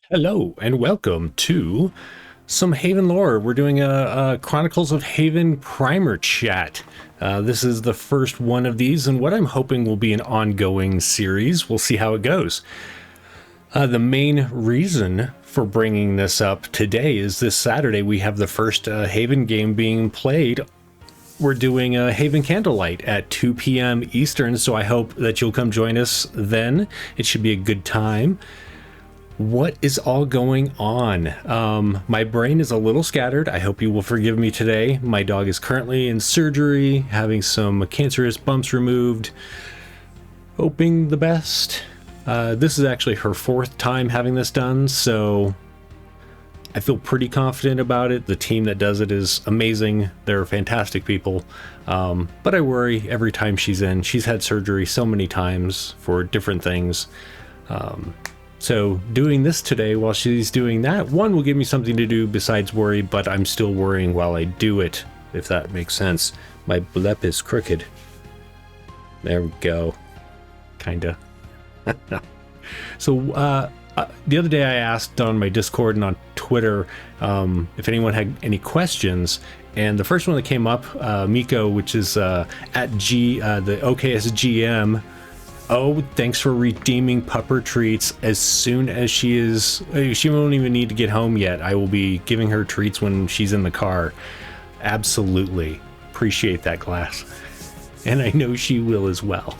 Hello and welcome to some Haven lore. We're doing a Chronicles of Haven primer chat. This is the first one of these, and what I'm hoping will be an ongoing series. We'll see how it goes. The main reason for bringing this up today is this Saturday we have the first Haven game being played. We're doing a Haven Candlelight at 2 p.m. Eastern, so I hope that you'll come join us then. It should be a good time. What is all going on? My brain is a little scattered. I hope you will forgive me today. My dog is currently in surgery, having some cancerous bumps removed. Hoping the best. This is actually her fourth time having this done, so I feel pretty confident about it. The team that does it is amazing. They're fantastic people. But I worry every time she's in. She's had surgery so many times for different things. So doing this today while she's doing that, one will give me something to do besides worry, but I'm still worrying while I do it, if that makes sense. My blep is crooked. There we go. Kinda. So the other day I asked on my Discord and on Twitter if anyone had any questions, and the first one that came up, Miko, which is at the OKSGM. Oh, thanks for redeeming pupper treats as soon as she won't even need to get home yet. I will be giving her treats when she's in the car. Absolutely. Appreciate that, Glass. And I know she will as well.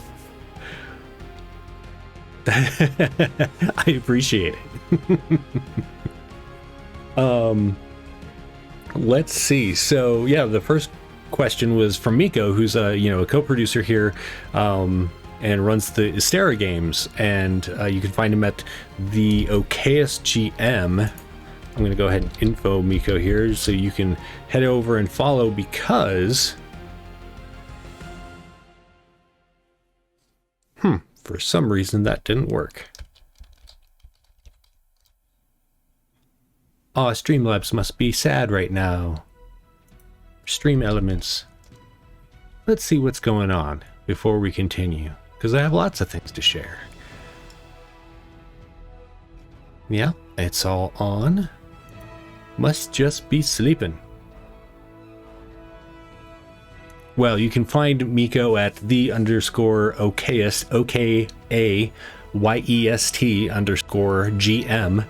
I appreciate it. Let's see. So yeah, the first question was from Miko, who's a co-producer here. And runs the Ystera games, and you can find him at the OKSGM. I'm going to go ahead and info Miko here so you can head over and follow, because for some reason that didn't work. Aw, Streamlabs must be sad right now. Stream Elements. Let's see what's going on before we continue, because I have lots of things to share. Yeah, it's all on. Must just be sleeping. Well, you can find Miko at OKAYEST_GM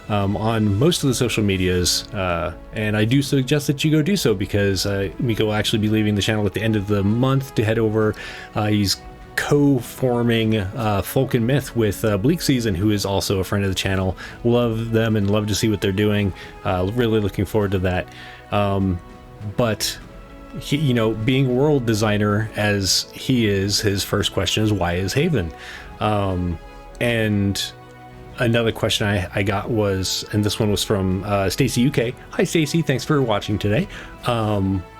on most of the social medias, and I do suggest that you go do so, because Miko will actually be leaving the channel at the end of the month to head over. He's co-forming Folk and Myth with Bleak Season, who is also a friend of the channel. Love them and love to see what they're doing. Really looking forward to that. But he, being a world designer as he is, his first question is, why is Haven? And another question I got was, and this one was from Stacy UK. Hi Stacy, thanks for watching today.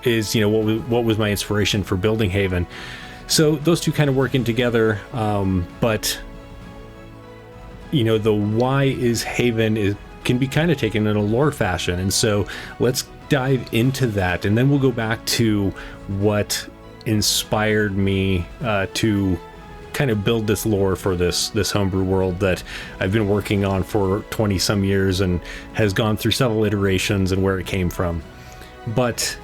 Is what was my inspiration for building Haven? So those two kind of working together, but the why is Haven can be kind of taken in a lore fashion, and so let's dive into that, and then we'll go back to what inspired me to kind of build this lore for this homebrew world that I've been working on for 20 some years and has gone through several iterations and where it came from. But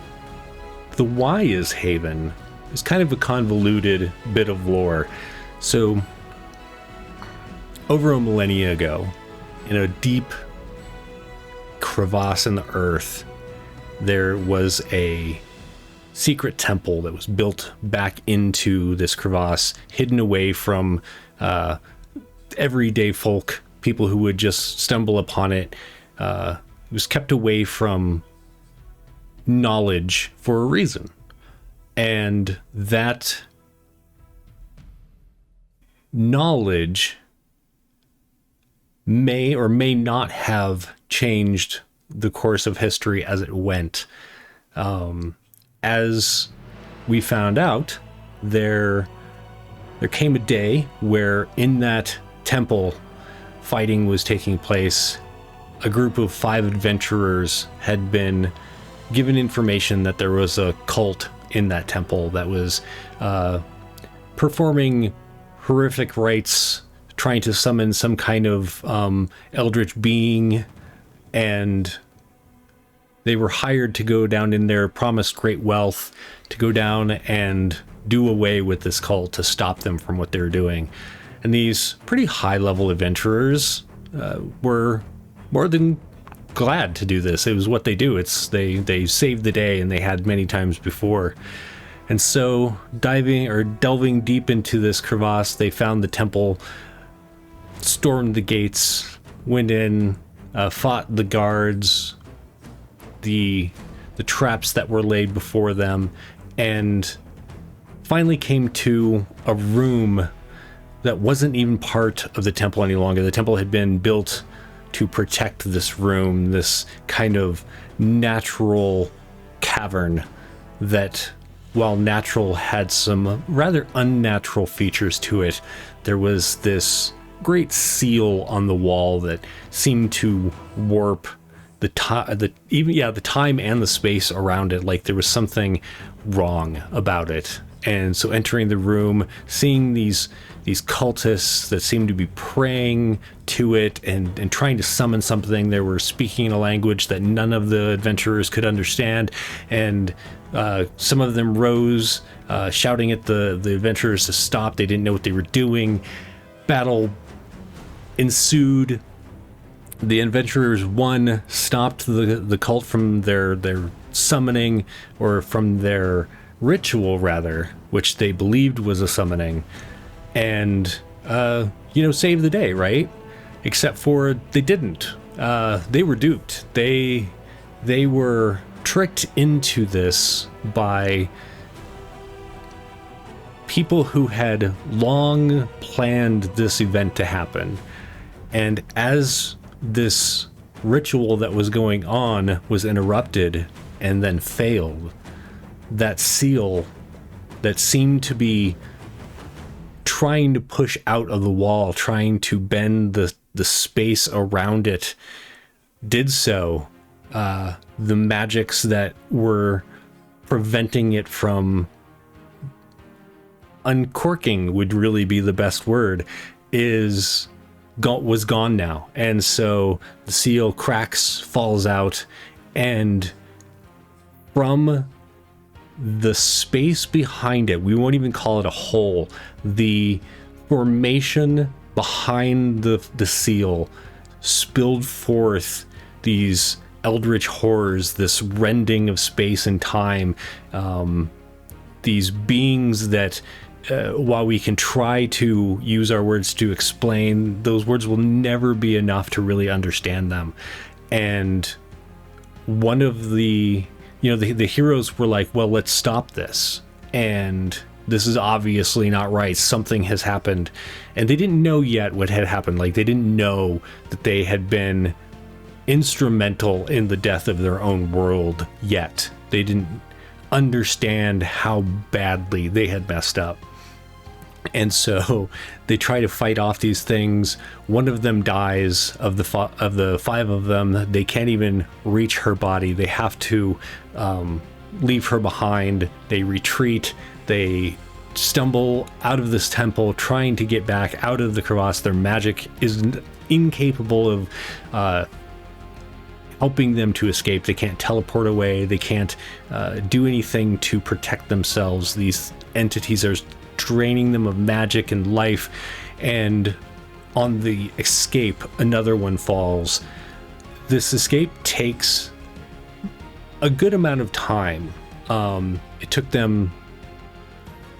the why is Haven is kind of a convoluted bit of lore. So over a millennia ago, in a deep crevasse in the earth, there was a secret temple that was built back into this crevasse, hidden away from everyday folk, people who would just stumble upon it. It was kept away from knowledge for a reason. And that knowledge may or may not have changed the course of history as it went. As we found out, there came a day where in that temple fighting was taking place. A group of 5 adventurers had been given information that there was a cult in that temple that was performing horrific rites trying to summon some kind of eldritch being, and they were hired to go down in there, promised great wealth, to go down and do away with this cult, to stop them from what they were doing. And these pretty high-level adventurers were more than glad to do this. It was what they do. They saved the day, and they had many times before. And so, delving deep into this crevasse, they found the temple, stormed the gates, went in, fought the guards, the traps that were laid before them, and finally came to a room that wasn't even part of the temple any longer. The temple had been built to protect this room, this kind of natural cavern that, while natural, had some rather unnatural features to it. There was this great seal on the wall that seemed to warp the time and the space around it, like there was something wrong about it. And so entering the room, seeing these cultists that seemed to be praying to it and trying to summon something. They were speaking in a language that none of the adventurers could understand, and some of them rose, shouting at the adventurers to stop. They didn't know what they were doing. Battle ensued. The adventurers, one, stopped the cult from their summoning, or from their ritual rather, which they believed was a summoning, and saved the day, right? Except for they didn't. They were duped. They were tricked into this by people who had long planned this event to happen. And as this ritual that was going on was interrupted and then failed, that seal that seemed to be trying to push out of the wall, trying to bend the space around it, did so. The magics that were preventing it from uncorking, would really be the best word, was gone now. And so the seal cracks, falls out, and from the space behind it, we won't even call it a hole, the formation behind the seal spilled forth these eldritch horrors, this rending of space and time, these beings that, while we can try to use our words to explain, those words will never be enough to really understand them. And one of the heroes were like, well, let's stop this. And this is obviously not right. Something has happened. And they didn't know yet what had happened. Like, they didn't know that they had been instrumental in the death of their own world yet. They didn't understand how badly they had messed up. And so they try to fight off these things. One of them dies. Of the five of them, they can't even reach her body. They have to leave her behind. They retreat. They stumble out of this temple, trying to get back out of the crevasse. Their magic is incapable of helping them to escape. They can't teleport away. They can't do anything to protect themselves. These entities are draining them of magic and life, and on the escape, another one falls. This escape takes a good amount of time. It took them,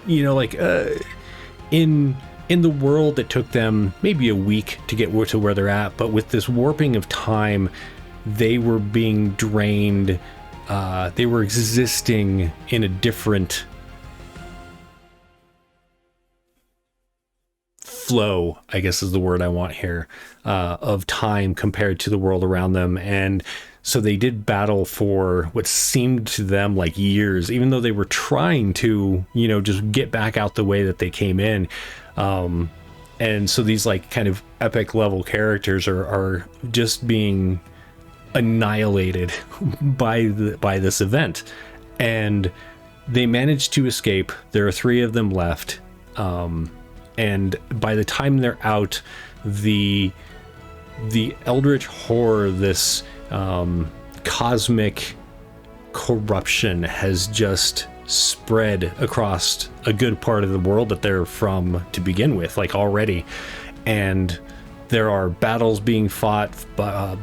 in the world, it took them maybe a week to get to where they're at, but with this warping of time, they were being drained. They were existing in a different flow, I guess is the word I want here, of time compared to the world around them. And so they did battle for what seemed to them like years, even though they were trying to, just get back out the way that they came in. And so these like kind of epic level characters are just being annihilated by this event. And they managed to escape. There are 3 of them left. and by the time they're out, the Eldritch Horror, this cosmic corruption, has just spread across a good part of the world that they're from to begin with, like already. And there are battles being fought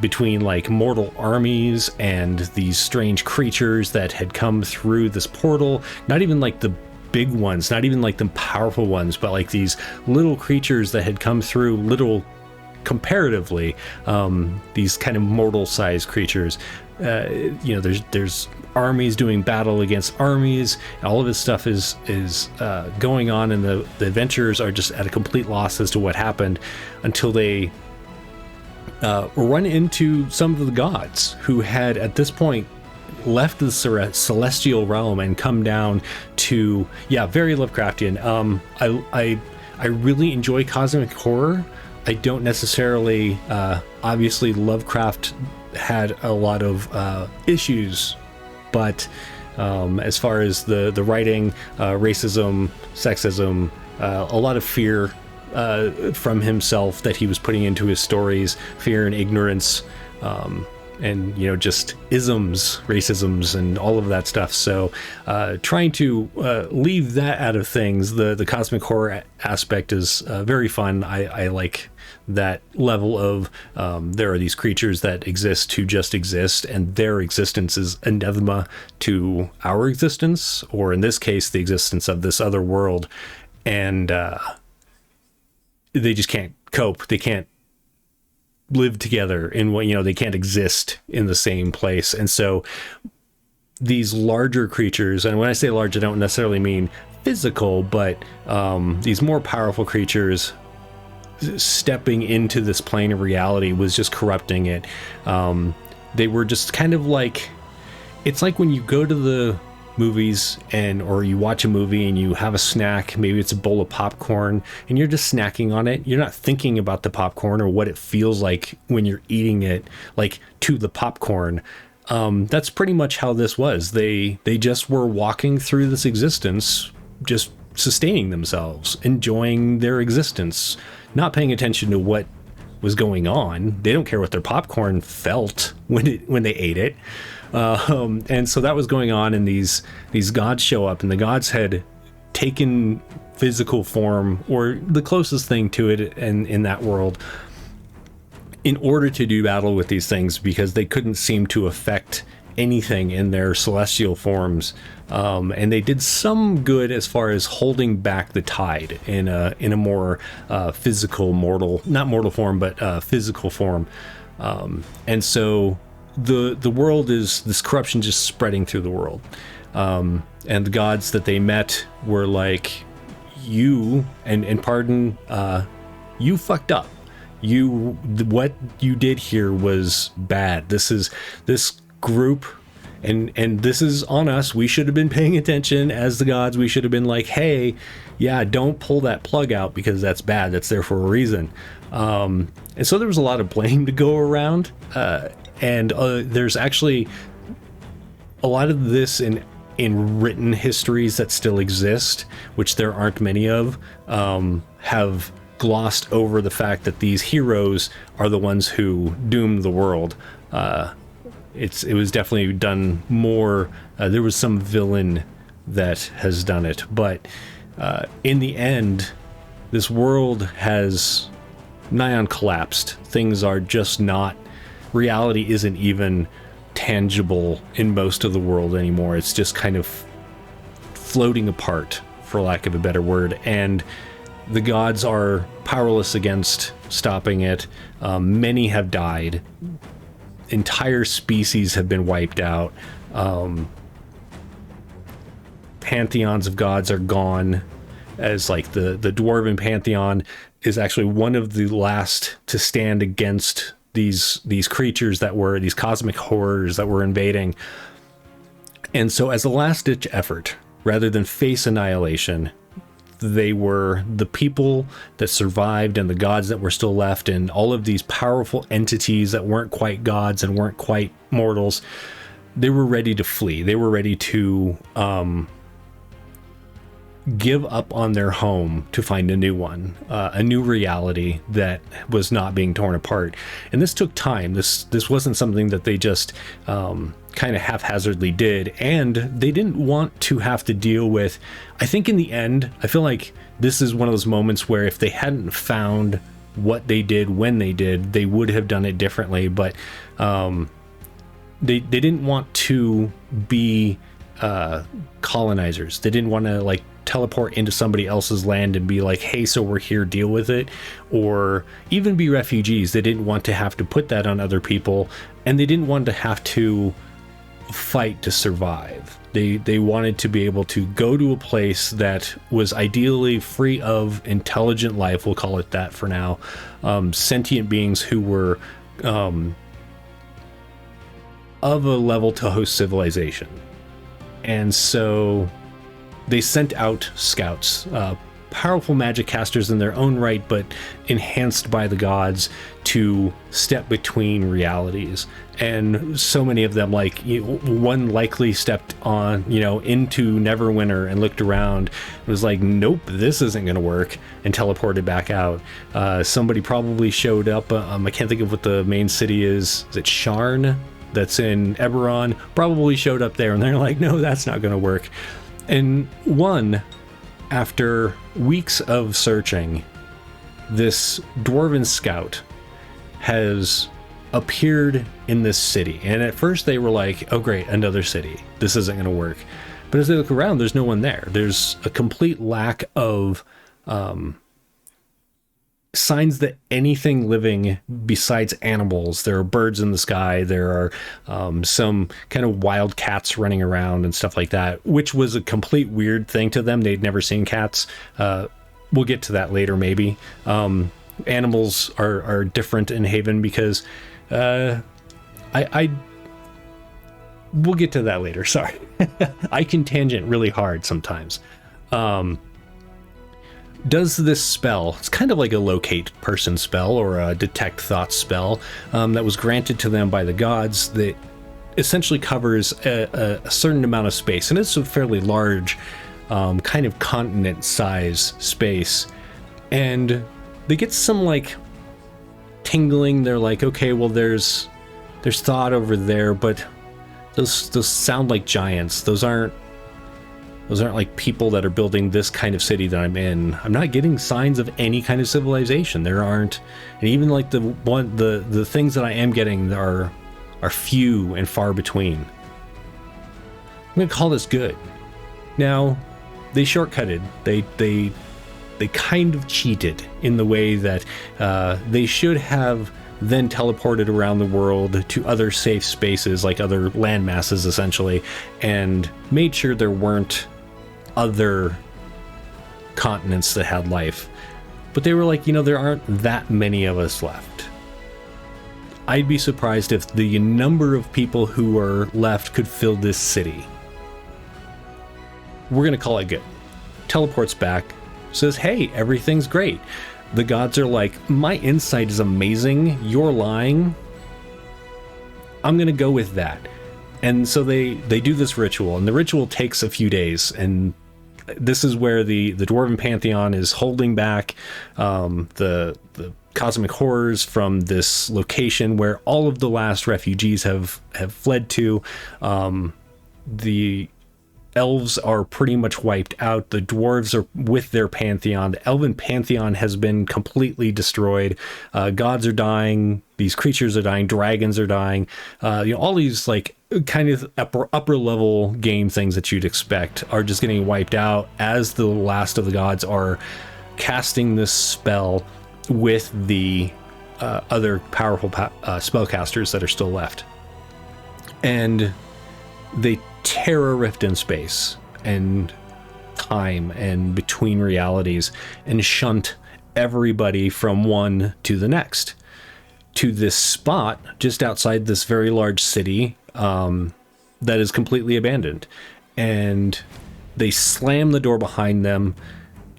between like mortal armies and these strange creatures that had come through this portal. Not even like the big ones, not even like the powerful ones, but like these little creatures that had come through, little comparatively, these kind of mortal sized creatures. There's armies doing battle against armies. All of this stuff is going on, and the adventurers are just at a complete loss as to what happened until they run into some of the gods who had at this point left the celestial realm and come down to, very Lovecraftian. I really enjoy cosmic horror. I don't necessarily, obviously Lovecraft had a lot of issues, but as far as the writing, racism, sexism, a lot of fear from himself that he was putting into his stories, fear and ignorance, and just isms, racisms, and all of that stuff. So trying to leave that out of things, the cosmic horror aspect is very fun. I like that level of there are these creatures that exist to just exist, and their existence is anathema to our existence, or in this case the existence of this other world, and they just can't cope. They can't live together in what, they can't exist in the same place. And so these larger creatures, and when I say large, I don't necessarily mean physical, but these more powerful creatures stepping into this plane of reality was just corrupting it. They were just kind of like, it's like when you go to the movies or you watch a movie and you have a snack, maybe it's a bowl of popcorn, and you're just snacking on it. You're not thinking about the popcorn or what it feels like when you're eating it, like to the popcorn. That's pretty much how this was. They just were walking through this existence, just sustaining themselves, enjoying their existence, not paying attention to what was going on. They don't care what their popcorn felt when they ate it. And so that was going on, and these gods show up, and the gods had taken physical form, or the closest thing to it in that world, in order to do battle with these things, because they couldn't seem to affect anything in their celestial forms. And they did some good as far as holding back the tide in a more physical, not mortal form, but physical form. And so the world is this corruption just spreading through the world. And the gods that they met were like, you, and pardon, you fucked up. What you did here was bad. This group, and this is on us. We should have been paying attention as the gods. We should have been like, hey, don't pull that plug out, because that's bad. That's there for a reason. And so there was a lot of blame to go around. And there's actually a lot of this in written histories that still exist, which there aren't many of, have glossed over the fact that these heroes are the ones who doomed the world. It was definitely done more. There was some villain that has done it, but in the end, this world has nigh on collapsed. Things are just not. Reality isn't even tangible in most of the world anymore. It's just kind of floating apart, for lack of a better word, and the gods are powerless against stopping it. Many have died. Entire species have been wiped out. Pantheons of gods are gone, as like the Dwarven pantheon is actually one of the last to stand against these creatures that were these cosmic horrors that were invading. And so as a last ditch effort, rather than face annihilation, they were the people that survived and the gods that were still left, and all of these powerful entities that weren't quite gods and weren't quite mortals. They were ready to flee. They were ready to give up on their home to find a new one, a new reality that was not being torn apart. And this took time. This wasn't something that they just kind of haphazardly did, and they didn't want to have to deal with. I think in the end, I feel like this is one of those moments where if they hadn't found what they did when they did, they would have done it differently. But they didn't want to be colonizers. They didn't want to like teleport into somebody else's land and be like, hey, so we're here, deal with it, or even be refugees. They didn't want to have to put that on other people, and they didn't want to have to fight to survive. They wanted to be able to go to a place that was ideally free of intelligent life, we'll call it that for now, sentient beings who were of a level to host civilization. And so they sent out scouts, powerful magic casters in their own right, but enhanced by the gods to step between realities. And so many of them, like one likely stepped on, into Neverwinter and looked around and was like, nope, this isn't going to work, and teleported back out. Somebody probably showed up. I can't think of what the main city is. Is it Sharn? That's in Eberron. Probably showed up there, and they're like, no, that's not going to work. And after weeks of searching, this dwarven scout has appeared in this city. And at first they were like, oh great, another city. This isn't going to work. But as they look around, there's no one there. There's a complete lack of signs that anything living besides animals. There are birds in the sky. There are some kind of wild cats running around and stuff like that, which was a complete weird thing to them. They'd never seen cats. We'll get to that later, maybe. Animals are different in Haven because we'll get to that later. Sorry. I can tangent really hard sometimes. Does this spell, it's kind of like a locate person spell or a detect thoughts spell that was granted to them by the gods, that essentially covers a certain amount of space, and it's a fairly large kind of continent size space, and they get some like tingling. They're like, okay, well there's thought over there, but those sound like giants. Those aren't like people that are building this kind of city that I'm in. I'm not getting signs of any kind of civilization. There aren't, and even like the things that I am getting are few and far between. I'm gonna call this good. Now, they shortcutted. They kind of cheated in the way that they should have then teleported around the world to other safe spaces, like other land masses essentially, and made sure there weren't other continents that had life. But they were like, there aren't that many of us left. I'd be surprised if the number of people who are left could fill this city. We're gonna call it good. Teleports back, says, hey, everything's great. The gods are like, my insight is amazing, you're lying. I'm gonna go with that. And so they do this ritual, and the ritual takes a few days, and this is where the Dwarven Pantheon is holding back the cosmic horrors from this location where all of the last refugees have fled to. The elves are pretty much wiped out. The dwarves are with their pantheon. The elven pantheon has been completely destroyed. Gods are dying. These creatures are dying. Dragons are dying. All these like kind of upper level game things that you'd expect are just getting wiped out as the last of the gods are casting this spell with the other powerful spellcasters that are still left. And they tear a rift in space and time and between realities and shunt everybody from one to the next to this spot just outside this very large city that is completely abandoned. And they slam the door behind them,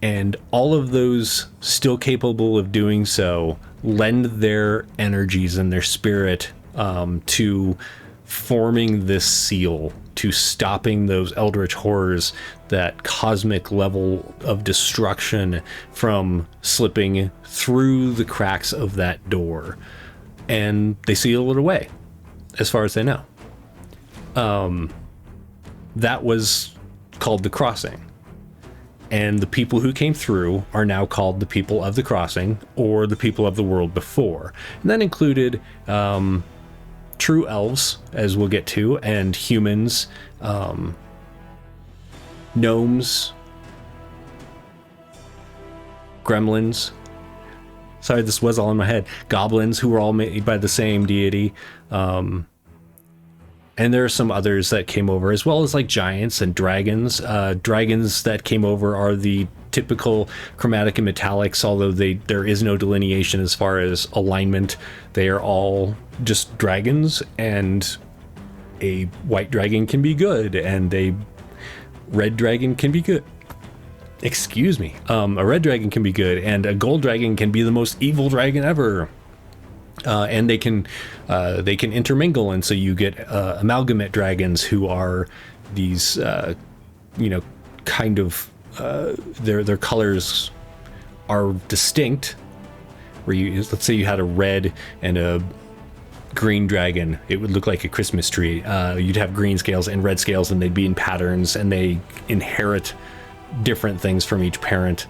and all of those still capable of doing so lend their energies and their spirit to forming this seal to stopping those eldritch horrors, that cosmic level of destruction from slipping through the cracks of that door. And they seal it away, as far as they know. That was called the Crossing. And the people who came through are now called the people of the Crossing, or the people of the world before. And that included true elves, as we'll get to, and humans, gnomes, gremlins. Sorry, this was all in my head. Goblins, who were all made by the same deity. And there are some others that came over, as well as like giants and dragons. Dragons that came over are the typical chromatic and metallics, although there is no delineation as far as alignment. They are all just dragons, and a white dragon can be good, and a red dragon can be good. Excuse me. A red dragon can be good, and a gold dragon can be the most evil dragon ever. And they can intermingle, and so you get amalgamate dragons, who are these kind of their colors are distinct. Where let's say you had a red and a green dragon, it would look like a Christmas tree. You'd have green scales and red scales, and they'd be in patterns, and they inherit different things from each parent.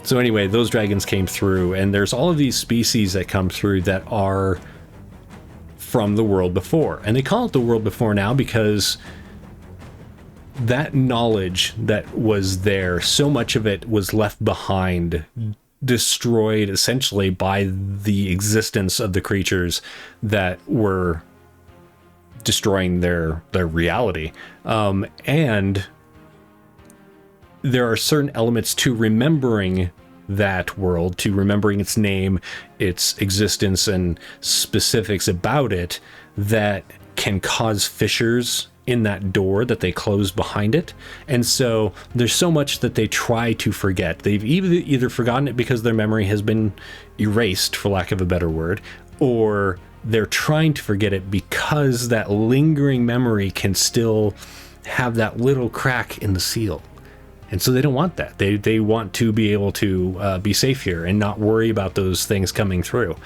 So anyway, those dragons came through, and there's all of these species that come through that are from the world before. And they call it the world before now because that knowledge that was there, so much of it was left behind, destroyed essentially by the existence of the creatures that were destroying their reality. And there are certain elements to remembering that world, to remembering its name, its existence, and specifics about it that can cause fissures in that door that they close behind it. And so there's so much that they try to forget. They've either forgotten it because their memory has been erased, for lack of a better word, or they're trying to forget it because that lingering memory can still have that little crack in the seal. And so they don't want that. They want to be able to be safe here and not worry about those things coming through.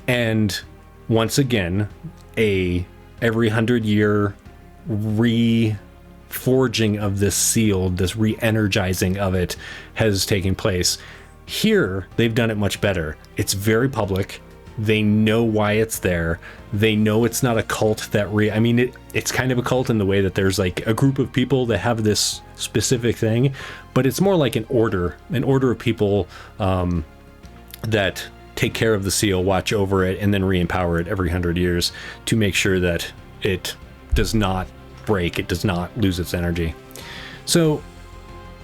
And once again, every 100-year reforging of this seal, this re-energizing of it, has taken place. Here, they've done it much better. It's very public. They know why it's there. They know it's not a cult that it's kind of a cult in the way that there's like a group of people that have this specific thing, but it's more like an order of people that take care of the seal, watch over it, and then re-empower it every 100 years to make sure that it does not break, it does not lose its energy. So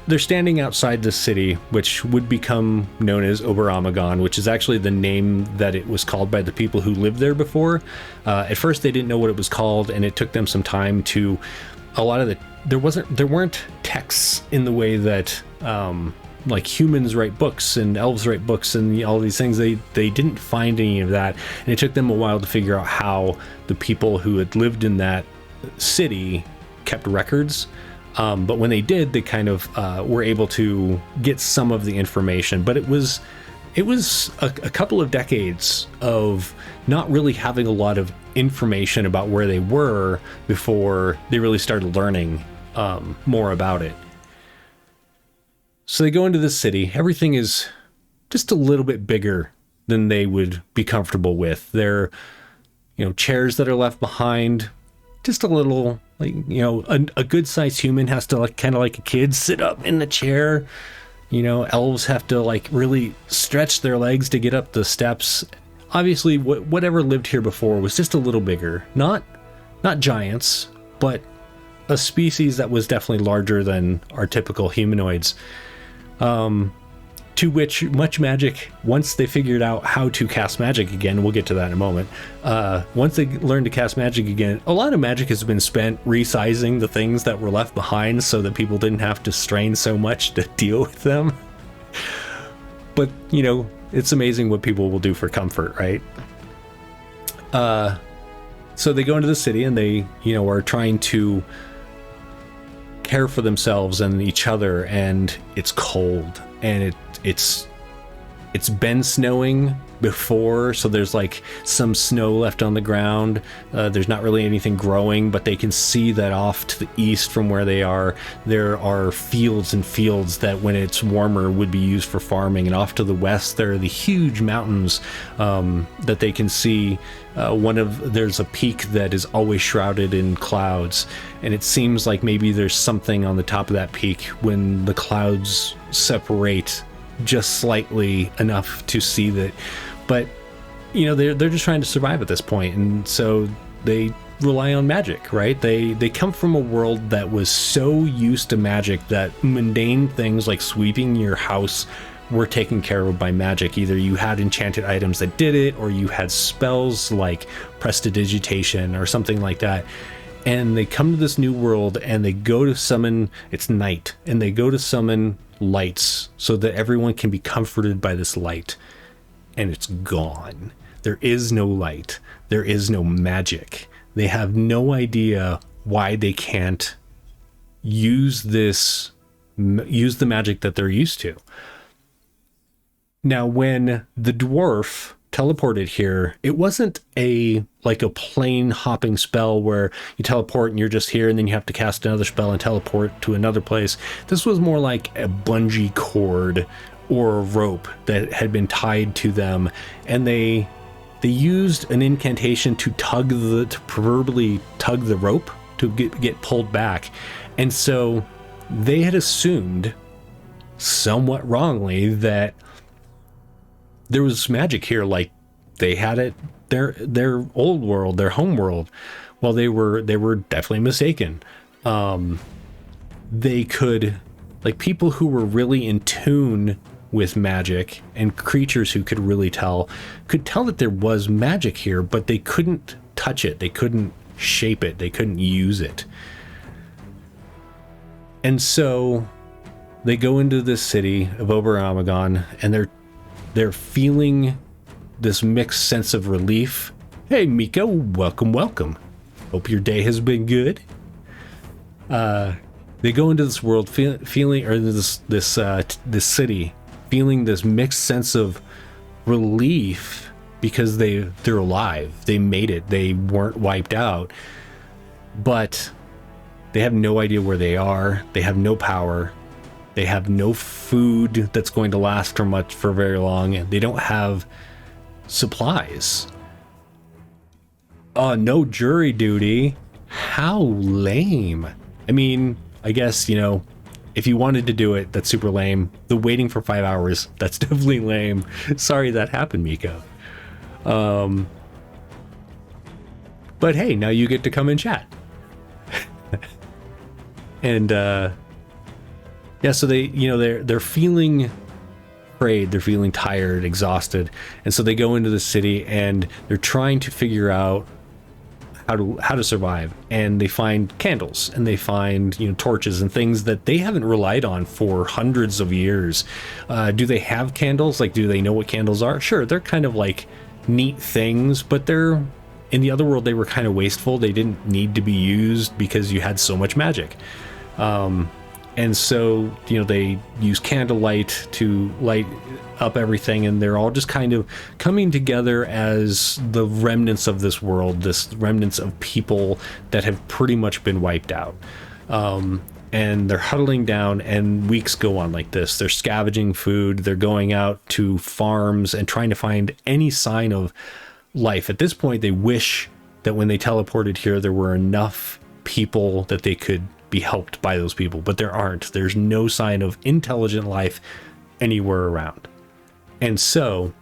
they're standing outside the city, which would become known as Oberammergau, which is actually the name that it was called by the people who lived there before. At first, they didn't know what it was called, and it took them some time to. There weren't texts in the way that like humans write books and elves write books and all these things. They didn't find any of that, and it took them a while to figure out how the people who had lived in that city kept records. But when they did, they kind of were able to get some of the information. But it was a couple of decades of not really having a lot of information about where they were before they really started learning more about it. So they go into this city. Everything is just a little bit bigger than they would be comfortable with. There are, chairs that are left behind, just a little. A good-sized human has to, kind of like a kid, sit up in the chair. Elves have to, really stretch their legs to get up the steps. Obviously, whatever lived here before was just a little bigger. Not giants, but a species that was definitely larger than our typical humanoids. To which much magic, once they figured out how to cast magic again, we'll get to that in a moment, once they learned to cast magic again, a lot of magic has been spent resizing the things that were left behind so that people didn't have to strain so much to deal with them. But, it's amazing what people will do for comfort, right? So they go into the city and they, are trying to care for themselves and each other, and it's cold, and it's been snowing before, so there's like some snow left on the ground. There's not really anything growing, but they can see that off to the east from where they are, there are fields and fields that when it's warmer would be used for farming, and off to the west there are the huge mountains that they can see. There's a peak that is always shrouded in clouds, and it seems like maybe there's something on the top of that peak when the clouds separate just slightly enough to see that. But they're just trying to survive at this point, and so they rely on magic, right? They come from a world that was so used to magic that mundane things like sweeping your house were taken care of by magic. Either you had enchanted items that did it, or you had spells like prestidigitation or something like that. And they come to this new world and they go to summon, it's night, and they go to summon lights so that everyone can be comforted by this light. And it's gone. There is no light. There is no magic. They have no idea why they can't use the magic that they're used to. Now, when the dwarf teleported here, it wasn't a plain hopping spell where you teleport and you're just here and then you have to cast another spell and teleport to another place. This was more like a bungee cord or a rope that had been tied to them, and they used an incantation to proverbially tug the rope to get pulled back. And so they had assumed, somewhat wrongly, that there was magic here, like they had it their old world, their home world. Well, they were definitely mistaken. They could, like, people who were really in tune with magic and creatures who could really could tell that there was magic here, but they couldn't touch it, they couldn't shape it, they couldn't use it. And so they go into this city of Ober Amazon, and they're feeling this mixed sense of relief. Hey, Miko, welcome. Hope your day has been good. They go into this world feeling, or this city, feeling this mixed sense of relief because they're alive. They made it. They weren't wiped out. But they have no idea where they are. They have no power. They have no food that's going to last for very long. They don't have supplies. No jury duty. How lame. I mean, I guess, if you wanted to do it, that's super lame. The waiting for 5 hours, that's definitely lame. Sorry that happened, Miko. But hey, now you get to come and chat. And so they're feeling afraid, they're feeling tired, exhausted, and so they go into the city and they're trying to figure out how to survive. And they find candles, and they find torches and things that they haven't relied on for hundreds of years. Do they have candles? Like, do they know what candles are? Sure, they're kind of like neat things, but they're, in the other world, they were kind of wasteful. They didn't need to be used because you had so much magic. And so, they use candlelight to light up everything, and they're all just kind of coming together as the remnants of this world, this remnants of people that have pretty much been wiped out. And they're huddling down, and weeks go on like this. They're scavenging food, they're going out to farms and trying to find any sign of life. At this point, they wish that when they teleported here, there were enough people that they could be helped by those people, but there aren't. There's no sign of intelligent life anywhere around. And so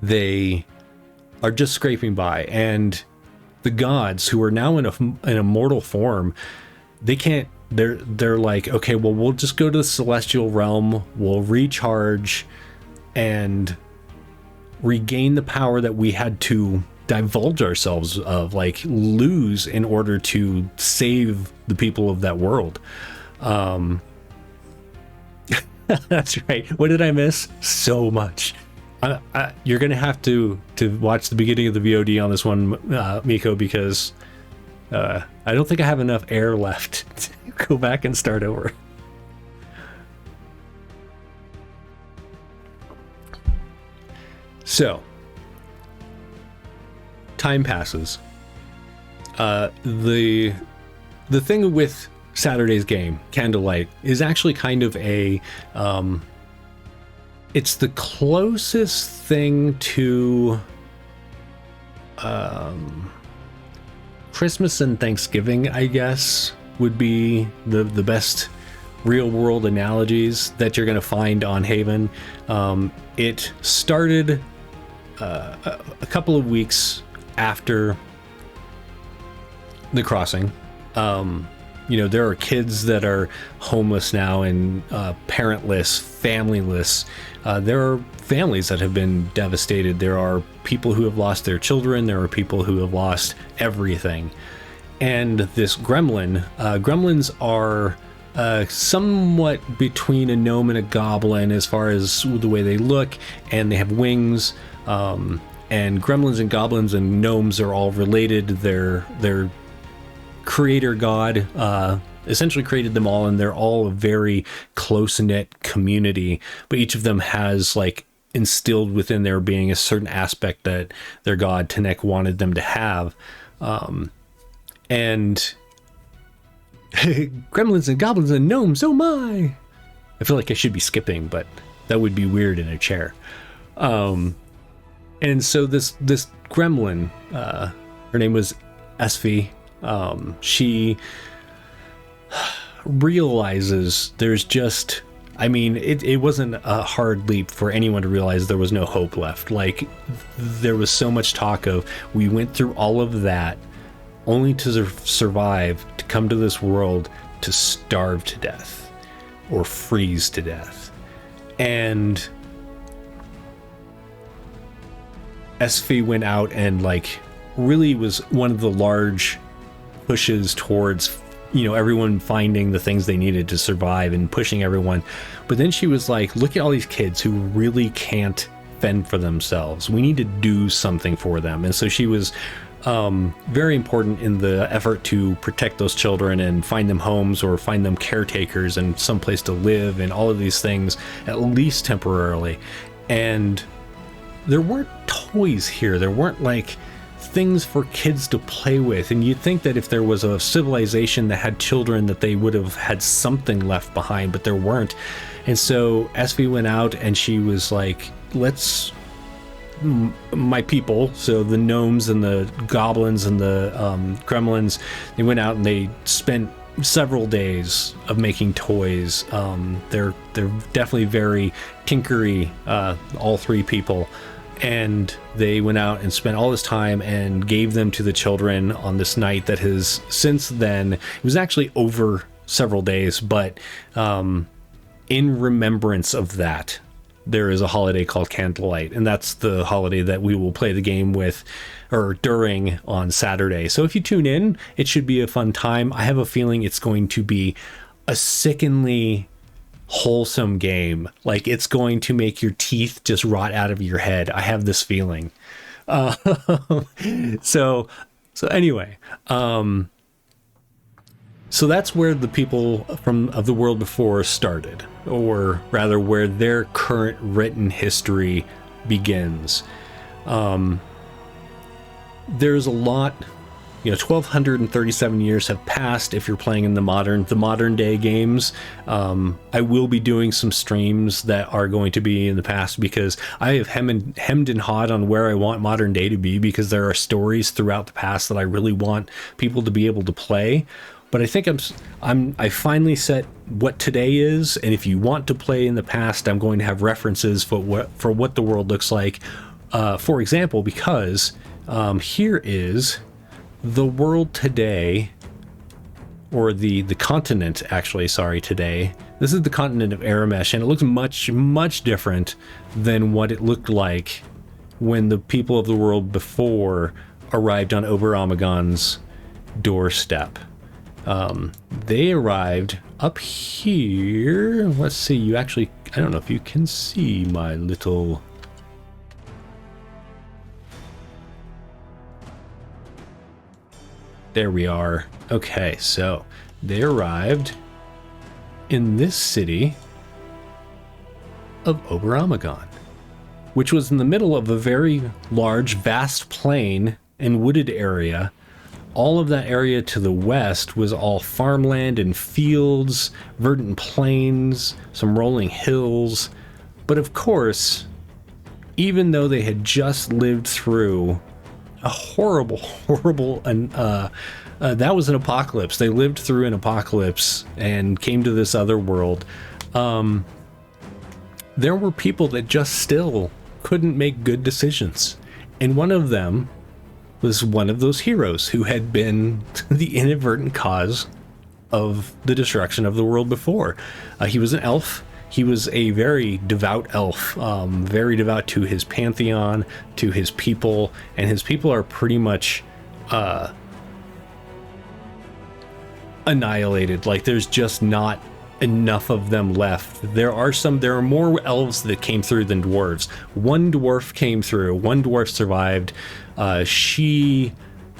they are just scraping by, and the gods, who are now in a mortal form, they're like, okay, well, we'll just go to the celestial realm, we'll recharge and regain the power that we had to divulge ourselves of, like, lose in order to save the people of that world. That's right. What did I miss? So much. You're gonna have to watch the beginning of the VOD on this one, Miko, because I don't think I have enough air left to go back and start over. So, time passes. The thing with Saturday's game, Candlelight, is actually kind of a it's the closest thing to Christmas and Thanksgiving, I guess, would be the best real world analogies that you're going to find on Haven. It started a couple of weeks after the crossing. You know, there are kids that are homeless now and parentless, familyless. There are families that have been devastated. There are people who have lost their children. There are people who have lost everything. And this gremlin, gremlins are somewhat between a gnome and a goblin as far as the way they look, and they have wings. And gremlins and goblins and gnomes are all related. They're creator god essentially created them all, and they're all a very close-knit community, but each of them has like instilled within their being a certain aspect that their god Tenek wanted them to have. And gremlins and goblins and gnomes, oh my! I feel like I should be skipping, but that would be weird in a chair. And so this gremlin, her name was Esfi. She realizes there's just, I mean, it wasn't a hard leap for anyone to realize there was no hope left. Like, there was so much talk of, we went through all of that only to survive, to come to this world to starve to death or freeze to death. And Esfi went out and like really was one of the large pushes towards, you know, everyone finding the things they needed to survive and pushing everyone. But then she was like, look at all these kids who really can't fend for themselves. We need to do something for them. And so she was very important in the effort to protect those children and find them homes or find them caretakers and someplace to live and all of these things, at least temporarily. And there weren't toys here. There weren't like things for kids to play with, and you'd think that if there was a civilization that had children that they would have had something left behind, but there weren't. And so Esfi went out and she was like, let's, my people, so the gnomes and the goblins and the gremlins, they went out and they spent several days of making toys. They're definitely very tinkery, all three people. And they went out and spent all this time and gave them to the children on this night that has since then, it was actually over several days, but in remembrance of that, there is a holiday called Candlelight, and that's the holiday that we will play the game with or during on Saturday. So if you tune in, it should be a fun time. I have a feeling it's going to be a sickeningly wholesome game. Like, it's going to make your teeth just rot out of your head. I have this feeling. So anyway, so that's where the people of the world before started, or rather where their current written history begins. There's a lot, you know, 1237 years have passed if you're playing in the modern day games. I will be doing some streams that are going to be in the past, because I have hemmed and hawed on where I want modern day to be, because there are stories throughout the past that I really want people to be able to play. But I think I finally set what today is, and if you want to play in the past, I'm going to have references for what the world looks like. For example, because here is the world today, or the continent, actually, sorry, today. This is the continent of Aramesh, and it looks much, much different than what it looked like when the people of the world before arrived on Ober Amagon's doorstep. They arrived up here. Let's see, you actually, I don't know if you can see my little There we are. Okay, so they arrived in this city of Oberammergau, which was in the middle of a very large, vast plain and wooded area. All of that area to the west was all farmland and fields, verdant plains, some rolling hills. But of course, even though they had just lived through a horrible, that was an apocalypse. They lived through an apocalypse and came to this other world. There were people that just still couldn't make good decisions. And one of them was one of those heroes who had been the inadvertent cause of the destruction of the world before. He was an elf. He was a very devout elf, very devout to his pantheon, to his people, and his people are pretty much annihilated. Like, there's just not enough of them left. There are more elves that came through than dwarves. One dwarf came through. One dwarf survived. She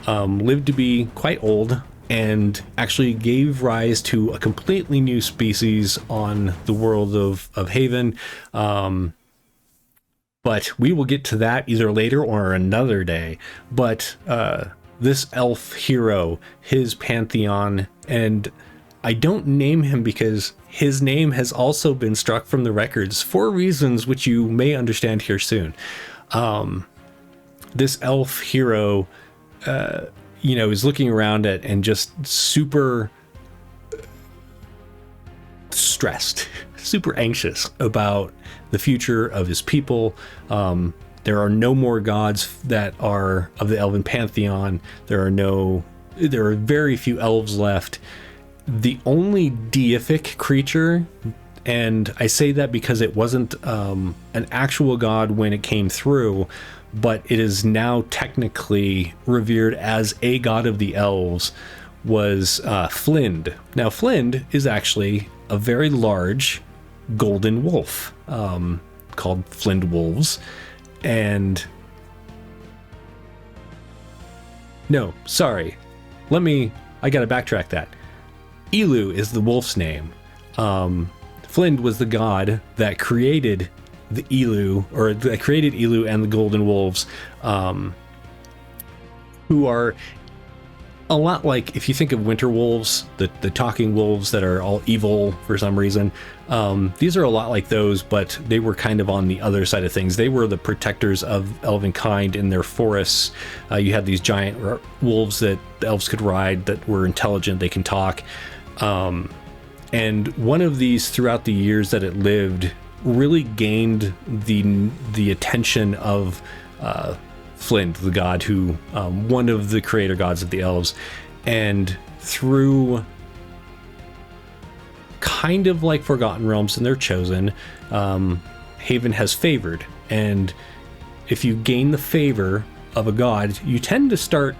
lived to be quite old and actually gave rise to a completely new species on the world of Haven. But we will get to that either later or another day. But this elf hero, his pantheon, and I don't name him because his name has also been struck from the records for reasons which you may understand here soon. This elf hero, is looking around at and just super stressed, super anxious about the future of his people. There are no more gods that are of the elven pantheon. There are very few elves left. The only deific creature, and I say that because it wasn't an actual god when it came through, but it is now technically revered as a god of the elves, was Flind. Now, Flind is actually a very large golden wolf called Flind Wolves. And no, sorry. I gotta backtrack that. Elu is the wolf's name. Flind was the god that created the Elu, or that created Elu and the Golden Wolves, who are a lot like, if you think of winter wolves, the talking wolves that are all evil for some reason, these are a lot like those, but they were kind of on the other side of things. They were the protectors of elvenkind in their forests. You had these giant wolves that the elves could ride that were intelligent, they can talk. And one of these, throughout the years that it lived, really gained the attention of Flind, the god who, one of the creator gods of the elves, and through kind of like Forgotten Realms and their chosen, Haven has favored. And if you gain the favor of a god, you tend to start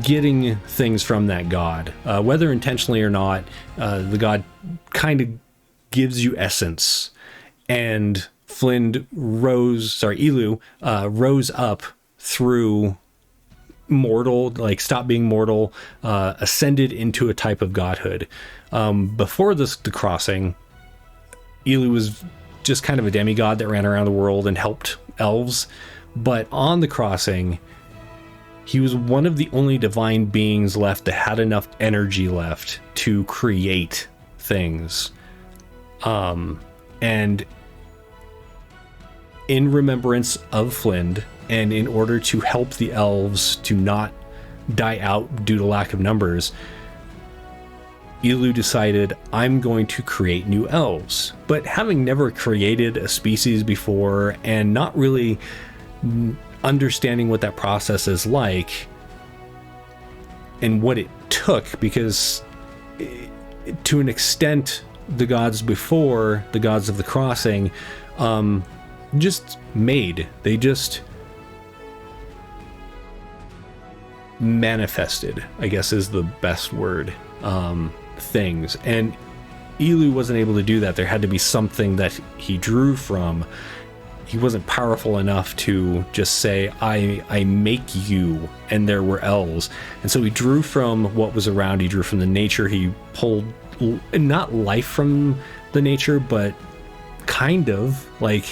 getting things from that god, whether intentionally or not. The god kind of gives you essence, and Elu rose up through mortal, like stopped being mortal, ascended into a type of godhood. Before the crossing, Elu was just kind of a demigod that ran around the world and helped elves, but on the crossing, he was one of the only divine beings left that had enough energy left to create things. And in remembrance of Flind, and in order to help the elves to not die out due to lack of numbers, Elu decided, I'm going to create new elves. But having never created a species before and not really understanding what that process is like and what it took, because to an extent the gods before, the gods of the crossing, just manifested, I guess is the best word, things. And Elu wasn't able to do that. There had to be something that he drew from. wasn't powerful enough to just say, I make you, and there were elves. And so he drew from what was around. He drew from the nature. He pulled not life from the nature, but kind of like,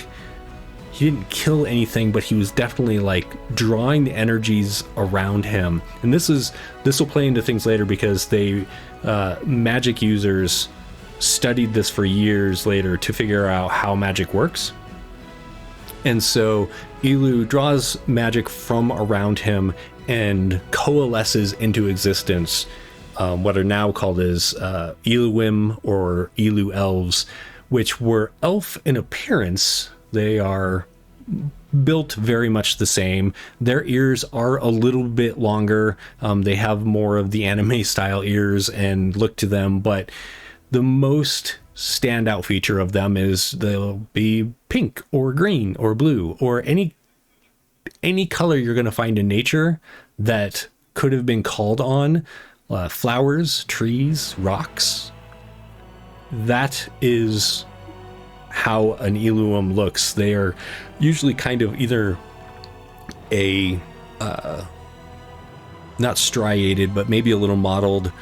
he didn't kill anything, but he was definitely like drawing the energies around him. And this will play into things later, because they magic users studied this for years later to figure out how magic works. And so Elu draws magic from around him and coalesces into existence what are now called as Eluim or Elu elves, which were elf in appearance. They are built very much the same. Their ears are a little bit longer. They have more of the anime style ears and look to them, but the most standout feature of them is they'll be pink or green or blue or any color you're going to find in nature that could have been called on. Flowers, trees, rocks. That is how an Eluim looks. They are usually kind of either a not striated, but maybe a little mottled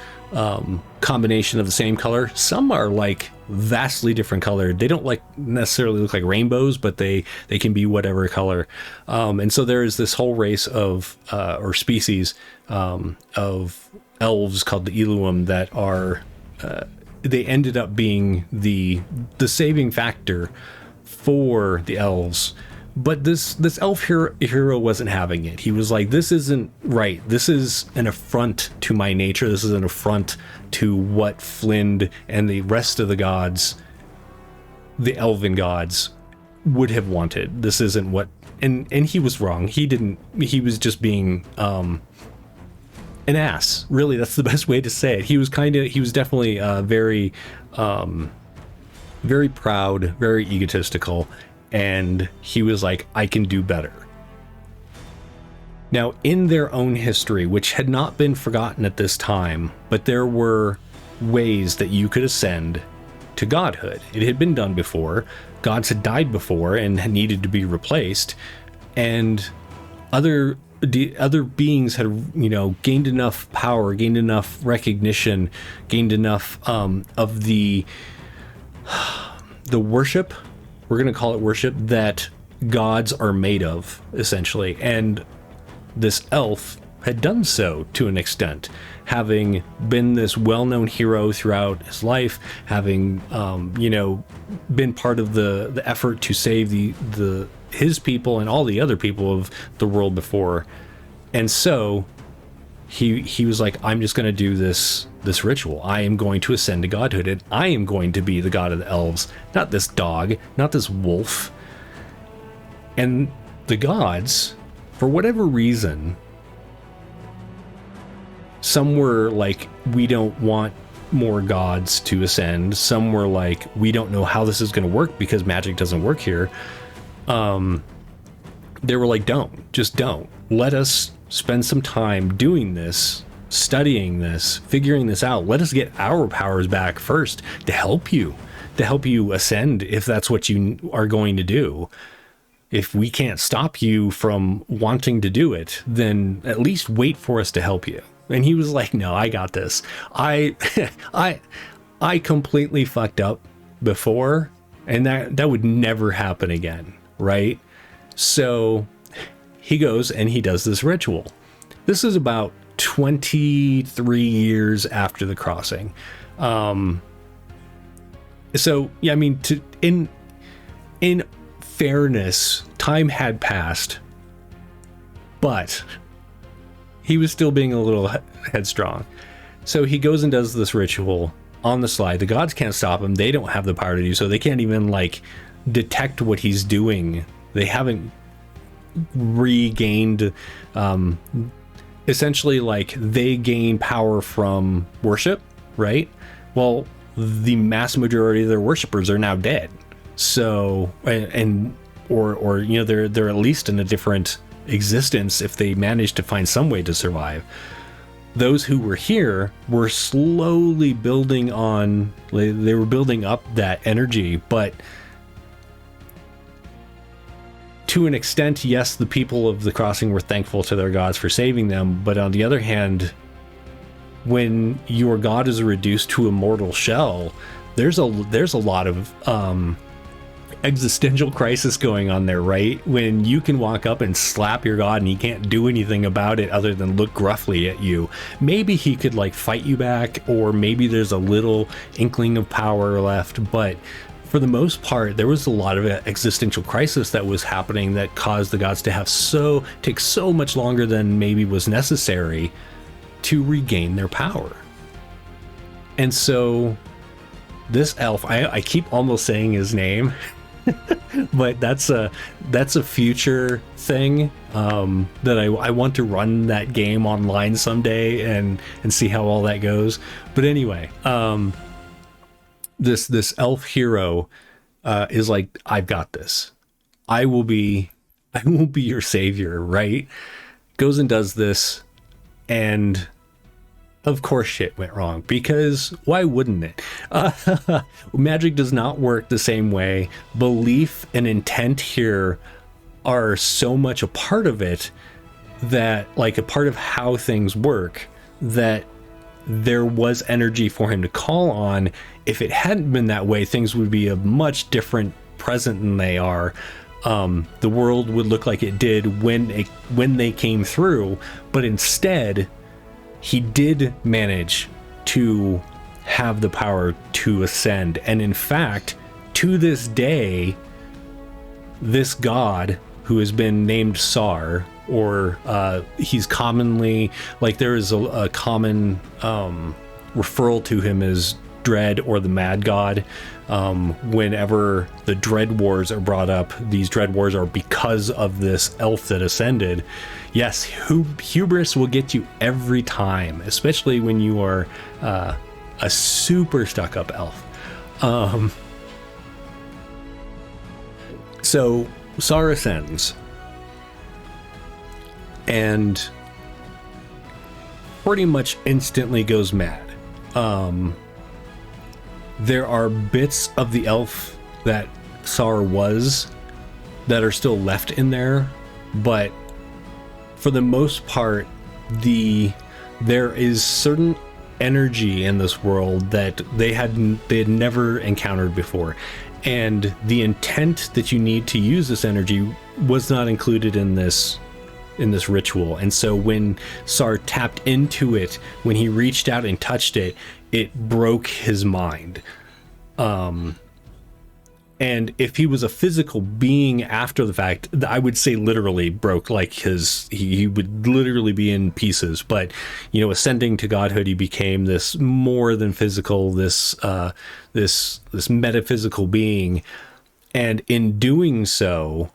combination of the same color. Some are like vastly different colored. They don't like necessarily look like rainbows, but they can be whatever color. And so there is this whole race of or species of elves called the Eluim that are they ended up being the saving factor for the elves. But this elf hero wasn't having it. He was like, this isn't right. This is an affront to my nature. This is an affront to what Flind and the rest of the gods, the elven gods, would have wanted. This isn't what... And he was wrong. He was just being an ass. Really, that's the best way to say it. He was definitely very proud, very egotistical. And he was like, I can do better. Now, in their own history, which had not been forgotten at this time, but there were ways that you could ascend to godhood. It had been done before. Gods had died before and had needed to be replaced. And other beings had, gained enough power, gained enough recognition, gained enough of the worship. We're going to call it worship that gods are made of, essentially. And this elf had done so to an extent, having been this well-known hero throughout his life, having, been part of the effort to save his people and all the other people of the world before. And so he was like, I'm just going to do this ritual. I am going to ascend to godhood, and I am going to be the god of the elves, not this dog, not this wolf. And the gods, for whatever reason, some were like, we don't want more gods to ascend. Some were like, we don't know how this is going to work because magic doesn't work here. They were like, don't. Let us spend some time doing this, studying this, figuring this out. Let us get our powers back first to help you ascend if that's what you are going to do. If we can't stop you from wanting to do it, then at least wait for us to help you. And he was like, no, I got this. I completely fucked up before, and that would never happen again, right? So he goes and he does this ritual. This is about 23 years after the crossing. So yeah, I mean, in fairness, time had passed, but he was still being a little headstrong. So he goes and does this ritual on the slide. The gods can't stop him. They don't have the power to do so. They can't even like detect what he's doing. They haven't regained, essentially, like, they gain power from worship, right? Well, the mass majority of their worshippers are now dead. So, or they're at least in a different existence if they manage to find some way to survive. Those who were here were slowly building on, they were building up that energy, but to an extent, yes, the people of the crossing were thankful to their gods for saving them, but on the other hand, when your god is reduced to a mortal shell, there's a lot of existential crisis going on there, right? When you can walk up and slap your god and he can't do anything about it other than look gruffly at you. Maybe he could like fight you back, or maybe there's a little inkling of power left, but for the most part, there was a lot of existential crisis that was happening that caused the gods to take so much longer than maybe was necessary to regain their power. And so this elf, I keep almost saying his name, but that's a future thing that I want to run that game online someday and see how all that goes. But anyway, this elf hero is like, I've got this. I will be your savior, right? Goes and does this, and of course shit went wrong, because why wouldn't it? Magic does not work the same way. Belief and intent here are so much a part of it, that like a part of how things work, that there was energy for him to call on. If it hadn't been that way, things would be a much different present than they are. The world would look like it did when they came through, but instead he did manage to have the power to ascend. And in fact, to this day, this god, who has been named Sar, or he's commonly, like, there is a common referral to him as Dread or the Mad God. Whenever the Dread Wars are brought up, these Dread Wars are because of this elf that ascended. Yes, hubris will get you every time, especially when you are a super stuck-up elf. So Sar ascends, and pretty much instantly goes mad. There are bits of the elf that Sar was that are still left in there, but for the most part, there is certain energy in this world that they had never encountered before, and the intent that you need to use this energy was not included in this ritual. And so when Sar tapped into it, when he reached out and touched it, it broke his mind. And if he was a physical being after the fact, I would say literally broke, like he would literally be in pieces. But, you know, ascending to godhood, he became this more than physical, this metaphysical being. And in doing so,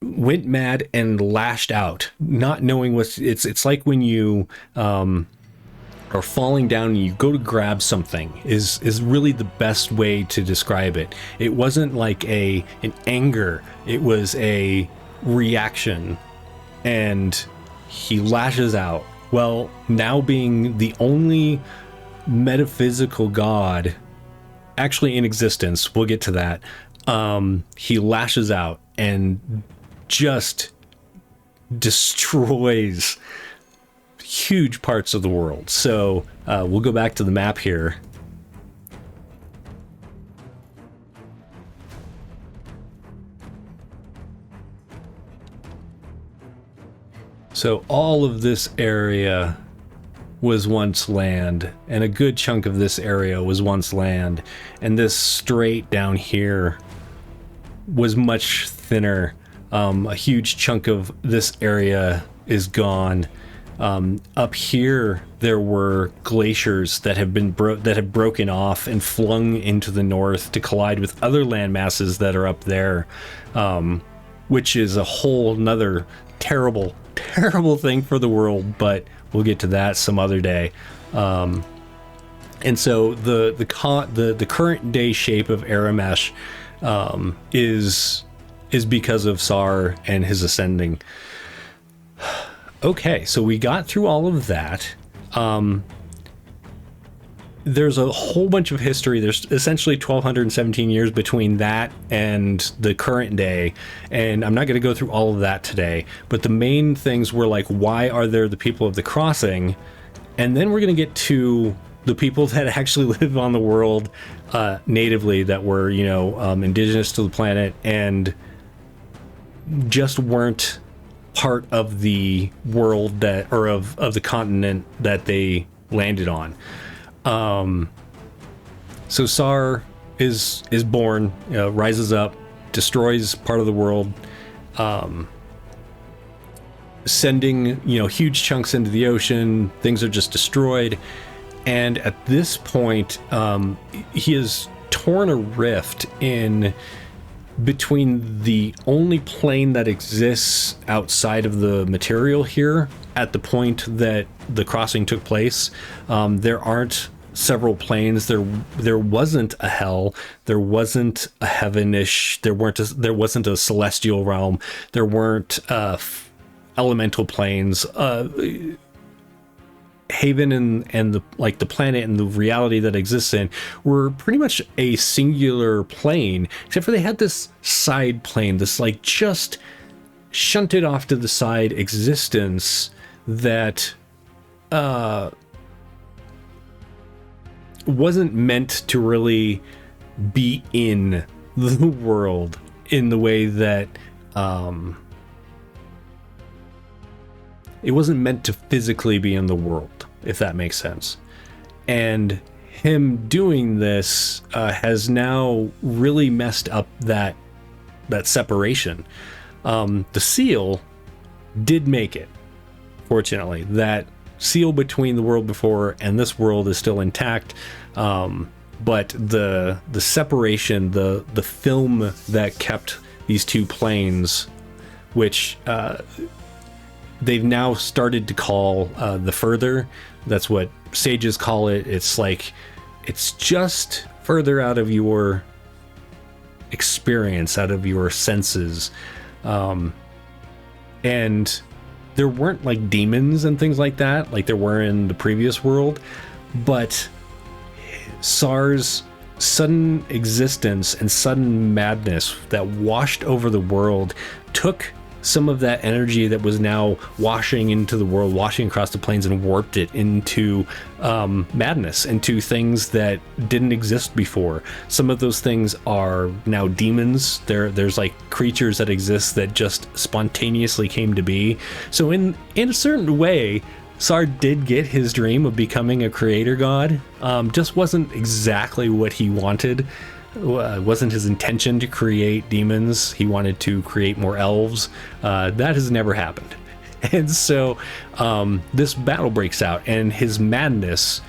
went mad and lashed out, not knowing what it's like when you are falling down and you go to grab something is really the best way to describe it. It wasn't like an anger, it was a reaction, and he lashes out. Well, now being the only metaphysical god actually in existence, we'll get to that, he lashes out and just destroys huge parts of the world. So we'll go back to the map here. So all of this area was once land, and a good chunk of this area was once land, and this straight down here was much thinner. A huge chunk of this area is gone. Up here, there were glaciers that have been broken off and flung into the north to collide with other land masses that are up there, which is a whole nother terrible thing for the world. But we'll get to that some other day. And so the current day shape of Aramesh is because of Sar and his ascending. Okay, so we got through all of that. there's a whole bunch of history. There's essentially 1217 years between that and the current day, and I'm not going to go through all of that today, but the main things were like, why are there the people of the crossing? And then we're going to get to the people that actually live on the world natively, that were, you know, indigenous to the planet and just weren't part of the world that, or of the continent that they landed on. So Sar is born, rises up, destroys part of the world, sending, you know, huge chunks into the ocean. Things are just destroyed. And at this point, he has torn a rift in between the only plane that exists outside of the material here at the point that the crossing took place. There aren't several planes. There wasn't a hell. There wasn't a heavenish. There wasn't a celestial realm. There weren't elemental planes. Haven and the planet and the reality that exists in were pretty much a singular plane, except for they had this side plane, this like just shunted off to the side existence that wasn't meant to really be in the world in the way that it wasn't meant to physically be in the world, if that makes sense. And him doing this has now really messed up that separation. The seal did make it, fortunately. That seal between the world before and this world is still intact, but the separation, the film that kept these two planes, which they've now started to call the further. That's what sages call it. It's like, it's just further out of your experience, out of your senses. And there weren't like demons and things like that, like there were in the previous world, but Sar's sudden existence and sudden madness that washed over the world took some of that energy that was now washing into the world, washing across the plains, and warped it into madness, into things that didn't exist before. Some of those things are now demons. There's like creatures that exist that just spontaneously came to be. So in a certain way, Sar did get his dream of becoming a creator god. Just wasn't exactly what he wanted. It wasn't his intention to create demons. He wanted to create more elves. That has never happened. And so this battle breaks out, and his madness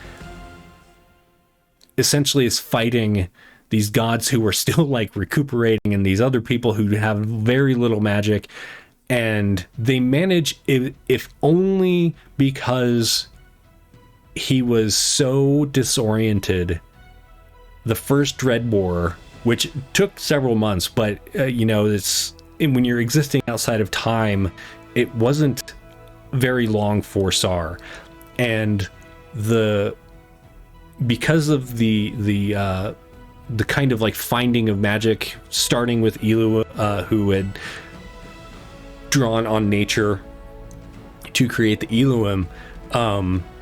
essentially is fighting these gods who are still like recuperating, and these other people who have very little magic. And they manage, if only because he was so disoriented, the first Dread War, which took several months, but it's when you're existing outside of time, it wasn't very long for Sar. And because of the kind of like finding of magic, starting with Elu, who had drawn on nature to create the Eluim,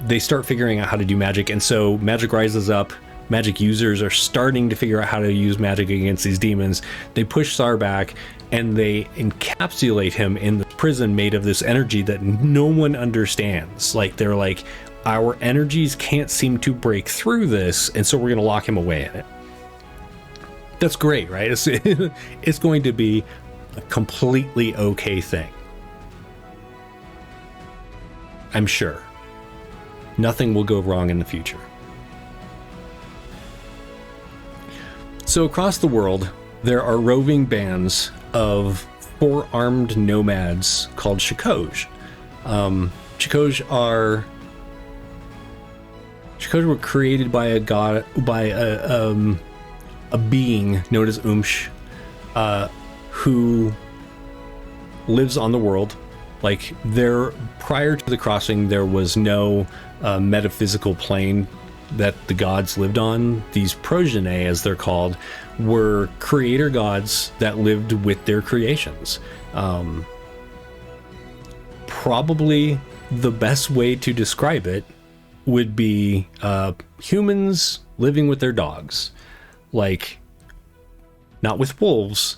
they start figuring out how to do magic, and so magic rises up. Magic users are starting to figure out how to use magic against these demons. They push Sar back, and they encapsulate him in the prison made of this energy that no one understands. Like, they're like, our energies can't seem to break through this, and so we're going to lock him away in it. That's great, right? It's going to be a completely okay thing. I'm sure. Nothing will go wrong in the future. So across the world, there are roving bands of 4-armed nomads called Shakoj. Shakoj were created by a god, by a being known as Umsh, who lives on the world. Like, prior to the crossing, there was no metaphysical plane that the gods lived on, these progeny, as they're called, were creator gods that lived with their creations. Probably the best way to describe it would be humans living with their dogs. Like, not with wolves,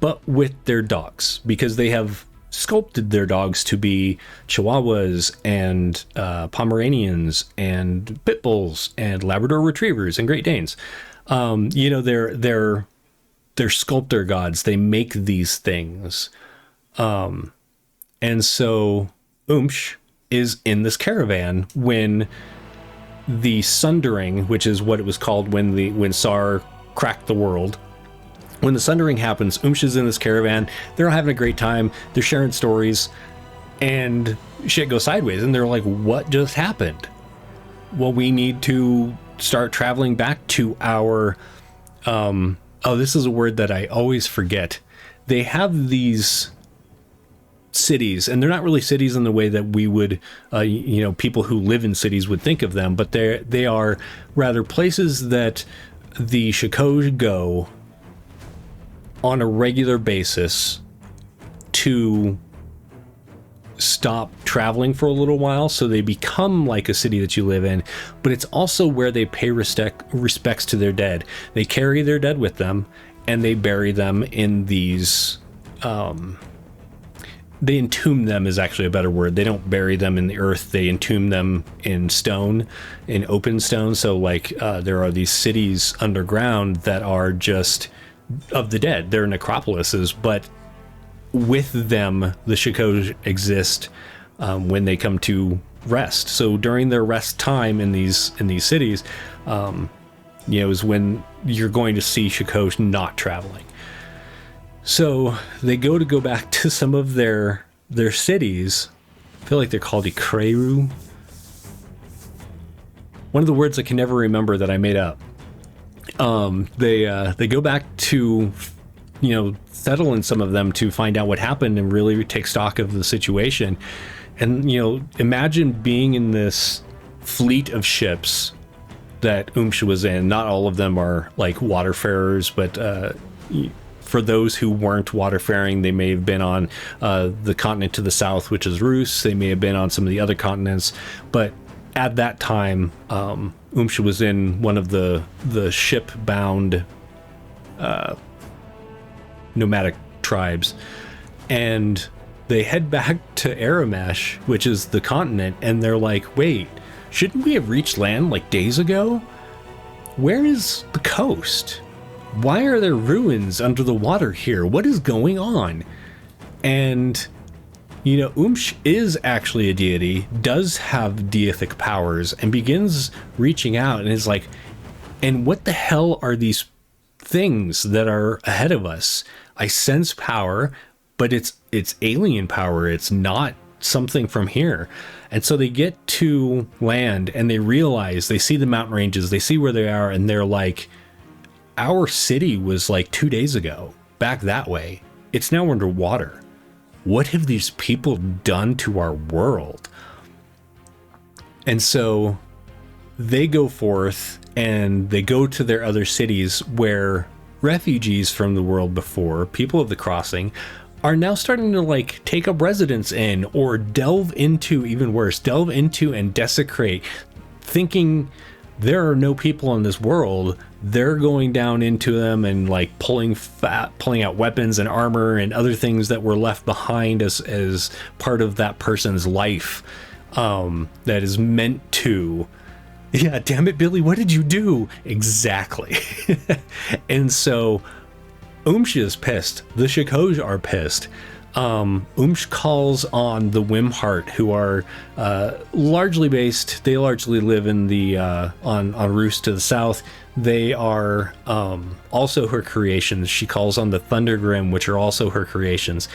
but with their dogs, because they have sculpted their dogs to be Chihuahuas and Pomeranians and Pit Bulls and Labrador Retrievers and Great Danes. They're sculptor gods. They make these things. And so Umsh is in this caravan when the Sundering, which is what it was called when Sar cracked the world. When the Sundering happens, Umsh is in this caravan. They're having a great time. They're sharing stories, and shit goes sideways. And they're like, what just happened? Well, we need to start traveling back to our... this is a word that I always forget. They have these cities, and they're not really cities in the way that we would, people who live in cities would think of them, but they are rather places that the Shakoj go on a regular basis to stop traveling for a little while, so they become like a city that you live in, but it's also where they pay respects to their dead. They carry their dead with them, and they bury them in these... they entomb them is actually a better word. They don't bury them in the earth. They entomb them in stone, in open stone. So there are these cities underground that are just of the dead. They're necropolises, but with them, the Shakoj exist when they come to rest. So during their rest time in these cities, is when you're going to see Shakoj not traveling. So they go back to some of their cities. I feel like they're called Ikreru. One of the words I can never remember that I made up. They go back to, settle in some of them to find out what happened and really take stock of the situation. And, imagine being in this fleet of ships that Umsh was in. Not all of them are like waterfarers, but for those who weren't waterfaring, they may have been on the continent to the south, which is Rus. They may have been on some of the other continents, but at that time, Umsh was in one of the ship-bound nomadic tribes, and they head back to Aramesh, which is the continent, and they're like, wait, shouldn't we have reached land like days ago? Where is the coast? Why are there ruins under the water here? What is going on? And, Umsh is actually a deity, does have deific powers, and begins reaching out and is like, and what the hell are these things that are ahead of us? I sense power, but it's alien power. It's not something from here. And so they get to land and they realize, they see the mountain ranges, they see where they are, and they're like, our city was like 2 days ago, back that way. It's now underwater. What have these people done to our world? And so they go forth and they go to their other cities where refugees from the world before, people of the crossing, are now starting to take up residence in, or delve into and desecrate, thinking there are no people in this world. They're going down into them and pulling out weapons and armor and other things that were left behind as part of that person's life, that is meant to. Yeah, damn it, Billy, what did you do? Exactly. And so Umsh is pissed. The Shakoj are pissed. Umsh calls on the Wimhart, who are largely based. They largely live in the on Rus to the south. They are also her creations. She calls on the Thundergrim, which are also her creations,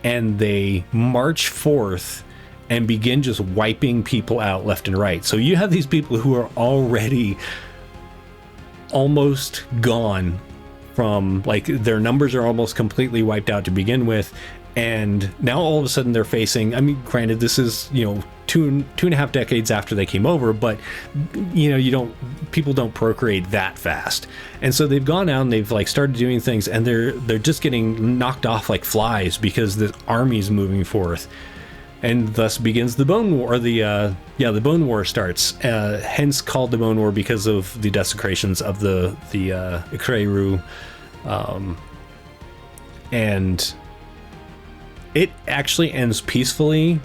and they march forth and begin just wiping people out left and right. So you have these people who are already almost gone from, their numbers are almost completely wiped out to begin with. And now all of a sudden they're facing, granted, this is, two and a half decades after they came over, but people don't procreate that fast. And so they've gone out and they've like started doing things, and they're just getting knocked off like flies because the army's moving forth. And thus begins the Bone War, or the Bone War starts. Hence called the Bone War because of the desecrations of the Ikreru, and it actually ends peacefully,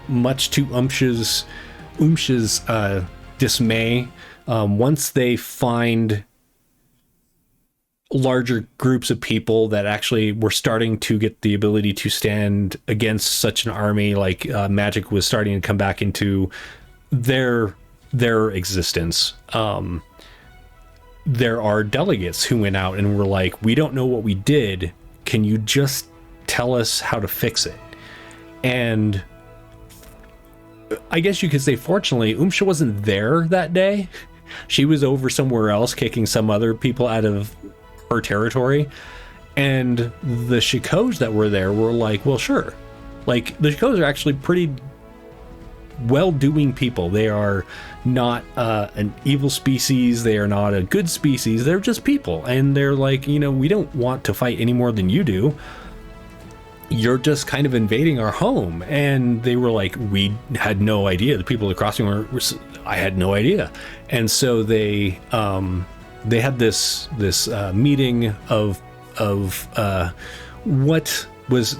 much to Umsh's dismay. Once they find larger groups of people that actually were starting to get the ability to stand against such an army, like magic was starting to come back into their existence. There are delegates who went out and were like, we don't know what we did. Can you just tell us how to fix it? And I guess you could say, fortunately, Umsha wasn't there that day. She was over somewhere else kicking some other people out of her territory. And the Shikoj that were there were like, well, sure. Like, the Shikoj are actually pretty well-doing people. They are not an evil species. They are not a good species. They're just people. And they're like, we don't want to fight any more than you do. You're just kind of invading our home. And they were like, we had no idea. The people of the crossing were I had no idea. And so they had this meeting of what was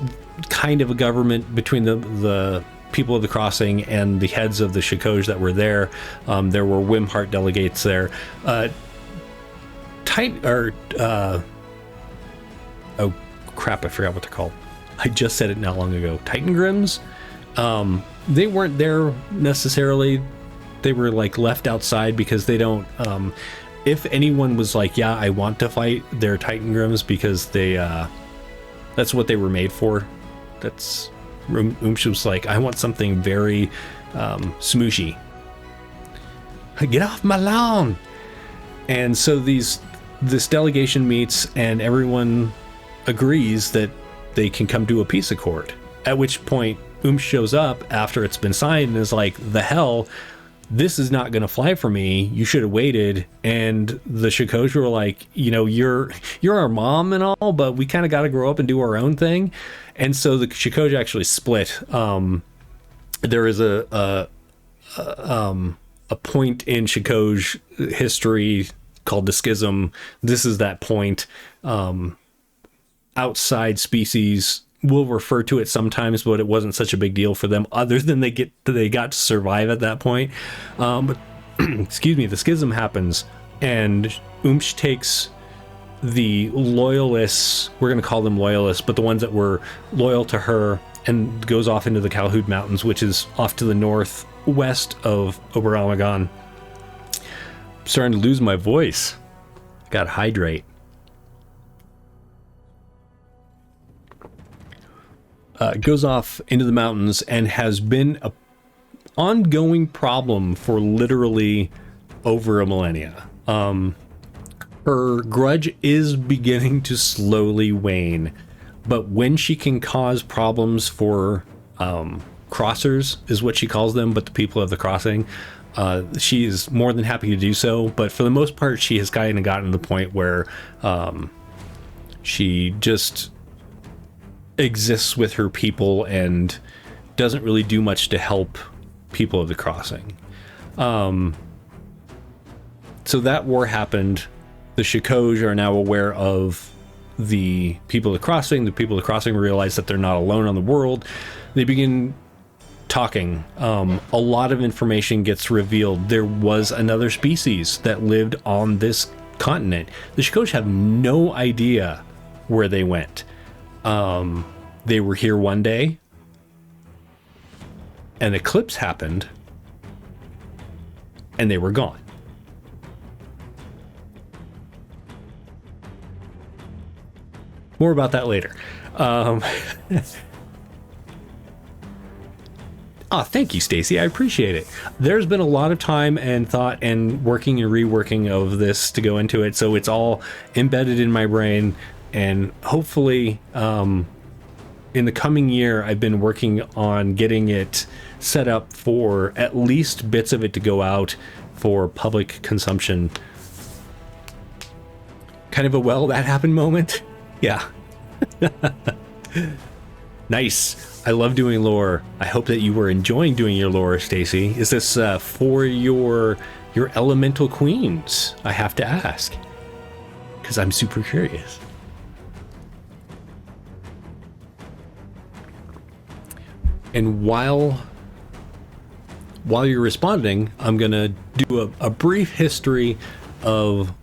kind of a government between the people of the crossing and the heads of the Shikoj that were there. There were Wimheart delegates there. Oh crap, I forgot what they're called. I just said it not long ago. Titangrims. They weren't there necessarily. They were like left outside because they don't. If anyone was like, yeah, I want to fight, they're Titangrims because they. That's what they were made for. That's. Umsha was like, I want something very smooshy. Get off my lawn! And so this delegation meets, and everyone agrees that they can come to a peace accord. At which point, shows up after it's been signed and is like, the hell, this is not going to fly for me. You should have waited. And the Shikoj were like, you're our mom and all, but we kind of got to grow up and do our own thing. And so the Shikoj actually split. There is a point in Shikoj history called the Schism. This is that point. Outside species will refer to it sometimes, but it wasn't such a big deal for them, other than they got to survive at that point. But excuse me, the Schism happens, and Umsh takes the loyalists, we're going to call them loyalists, but the ones that were loyal to her, and goes off into the Kalhud Mountains, which is off to the northwest of Oberammergau. I'm starting to lose my voice. Gotta hydrate. Goes off into the mountains and has been an ongoing problem for literally over a millennia. Her grudge is beginning to slowly wane, but when she can cause problems for crossers, is what she calls them, but the people of the crossing, she is more than happy to do so. But for the most part, she has kind of gotten to the point where she just exists with her people and doesn't really do much to help people of the crossing. So that war happened. The Shikoj are now aware of the people of the crossing. The people of the crossing realize that they're not alone on the world. They begin talking. A lot of information gets revealed. There was another species that lived on this continent. The Shikoj have no idea where they went. They were here one day. An eclipse happened. And they were gone. More about that later. Thank you, Stacy. I appreciate it. There's been a lot of time and thought and working and reworking of this to go into it, so it's all embedded in my brain. And hopefully, in the coming year, I've been working on getting it set up for at least bits of it to go out for public consumption. Kind of a well, that happened moment. Yeah. Nice. I love doing lore. I hope that you were enjoying doing your lore, Stacy. Is this for your elemental queens? I have to ask, because I'm super curious. And while you're responding, I'm gonna do a brief history of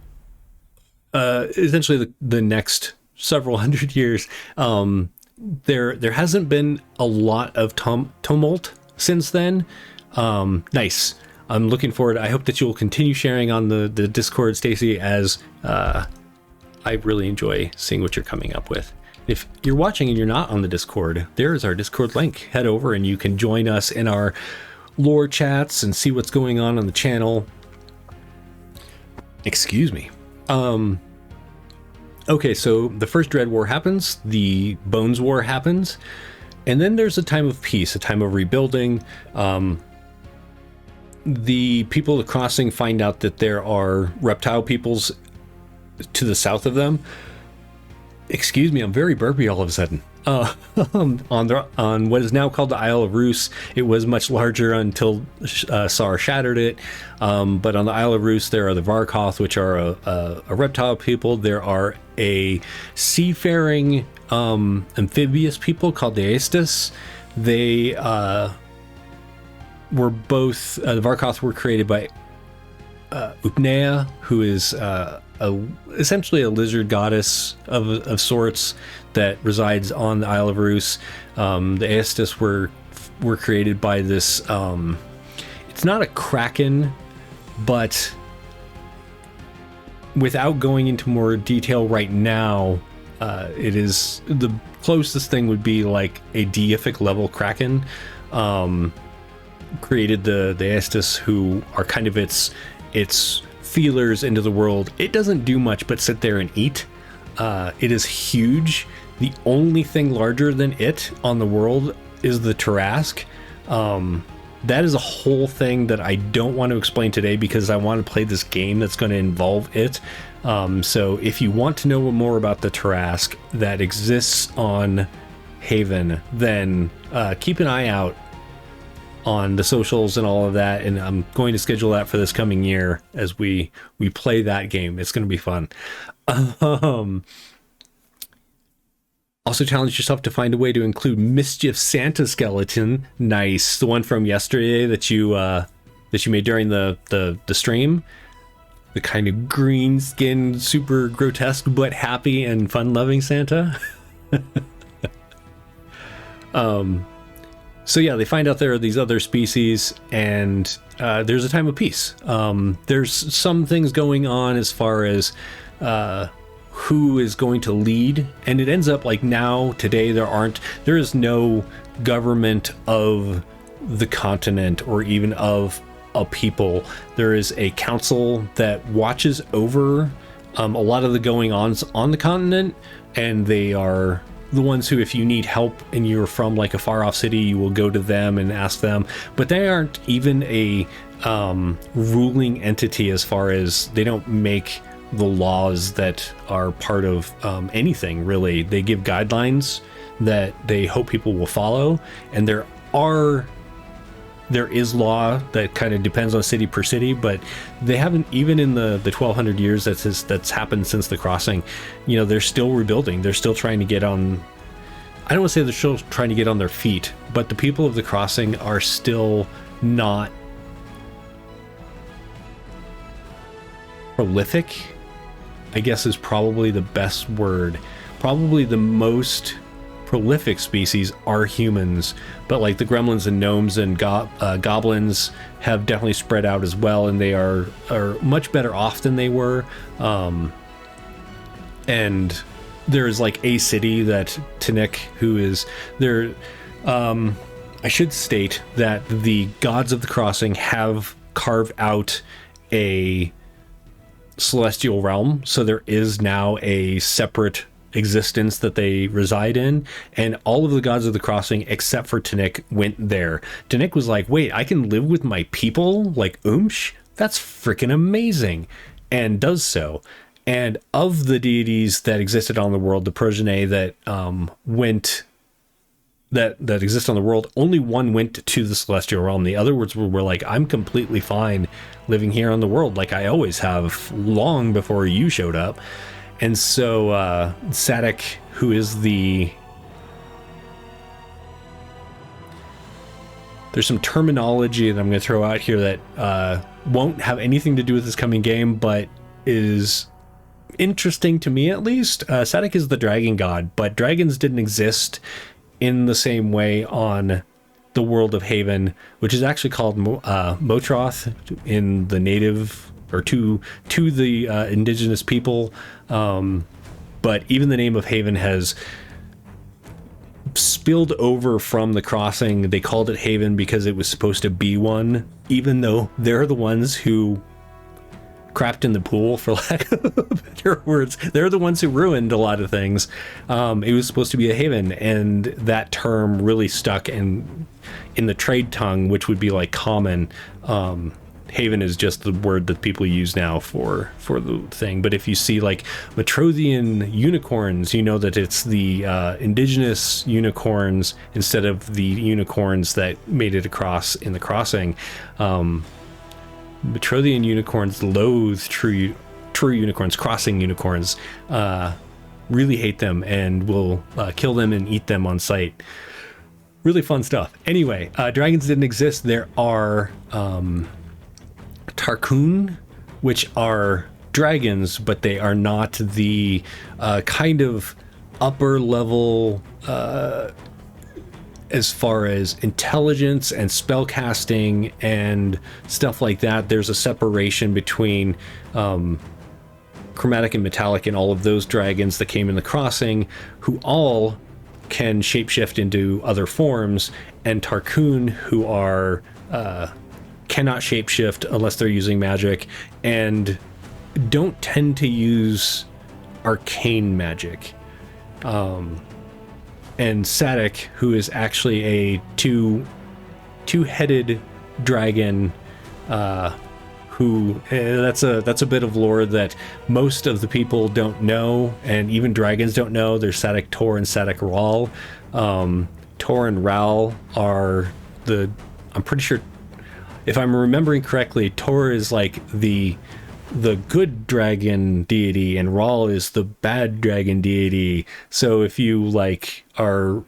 essentially the next several hundred years. There hasn't been a lot of tumult since then. Nice. I'm looking forward. I hope that you'll continue sharing on the Discord, Stacy, as I really enjoy seeing what you're coming up with. If you're watching and you're not on the Discord, there's our Discord link. Head over and you can join us in our lore chats and see what's going on the channel. Excuse me. Okay, so the first Dread War happens, the Bones War happens, and then there's a time of peace, a time of rebuilding. The people of the Crossing find out that there are reptile peoples to the south of them. Excuse me, I'm very burpy all of a sudden. On what is now called the Isle of Rus. It was much larger until Sar shattered it. But on the Isle of Rus, there are the Varkoth, which are a reptile people. There are a seafaring amphibious people called the Aestus. They were both, the Varkoth were created by Upnea, who is essentially a lizard goddess of sorts that resides on the Isle of Rus. The Aestus were created by this, it's not a kraken, but without going into more detail right now, it is the closest thing would be like a deific level kraken. Created the Aestus, who are kind of its feelers into the world. It doesn't do much but sit there and eat. It is huge. The only thing larger than it on the world is the Tarrasque. That is a whole thing that I don't want to explain today because I want to play this game that's going to involve it. So if you want to know more about the Tarrasque that exists on Haven, then keep an eye out on the socials and all of that, and I'm going to schedule that for this coming year as we play that game. It's going to be fun. Also challenge yourself to find a way to include Mischief Santa skeleton. Nice, the one from yesterday that you made during the stream. The kind of green skinned, super grotesque but happy and fun loving Santa. So yeah, they find out there are these other species, and there's a time of peace. There's some things going on as far as who is going to lead, and it ends up like now, today, there is no government of the continent or even of a people. There is a council that watches over a lot of the going-ons on the continent, and they are the ones who, if you need help and you're from like a far off city, you will go to them and ask them. But they aren't even a ruling entity, as far as they don't make the laws that are part of anything really. They give guidelines that they hope people will follow, and there is law that kind of depends on city per city, but they haven't, even in the 1200 years that's happened since the crossing, you know, they're still rebuilding. They're still trying to get on, I don't want to say they're still trying to get on their feet, but the people of the crossing are still not prolific, I guess is probably the best word. Probably the most prolific species are humans, but like the gremlins and gnomes and goblins have definitely spread out as well, and they are much better off than they were. And there's like a city that Tunic, who is there. I should state that the gods of the crossing have carved out a celestial realm, so there is now a separate existence that they reside in, and all of the gods of the crossing except for Tunic went there. Tunic was like, wait, I can live with my people like that's freaking amazing, and does so. And of the deities that existed on the world, the progeny that that exist on the world, only one went to the celestial realm. The other words were like, I'm completely fine living here on the world like I always have, long before you showed up. And so Sadek, who is there's some terminology that I'm going to throw out here that won't have anything to do with this coming game, but is interesting to me at least. Sadek is the dragon god, but dragons didn't exist in the same way on the world of Haven, which is actually called Motroth in the native, or to the indigenous people. But even the name of Haven has spilled over from the crossing. They called it Haven because it was supposed to be one, even though they're the ones who crapped in the pool, for lack of better words. They're the ones who ruined a lot of things. It was supposed to be a haven, and that term really stuck in the trade tongue, which would be like common. Haven is just the word that people use now for the thing. But if you see like Metrothian unicorns, you know that it's the indigenous unicorns instead of the unicorns that made it across in the crossing. Metrothian unicorns loathe true unicorns. Crossing unicorns really hate them and will kill them and eat them on sight. Really fun stuff. Anyway, dragons didn't exist. There are Tarkun, which are dragons, but they are not the kind of upper level as far as intelligence and spell casting and stuff like that. There's a separation between chromatic and metallic and all of those dragons that came in the crossing, who all can shapeshift into other forms, and Tarkun, who are cannot shapeshift unless they're using magic, and don't tend to use arcane magic. And Sadek, who is actually a two-headed dragon, who that's a bit of lore that most of the people don't know, and even dragons don't know. There's Sadek Tor and Sadek Ral. Tor and Ral are I'm pretty sure, if I'm remembering correctly, Tor is like the good dragon deity, and Ral is the bad dragon deity. So if you like are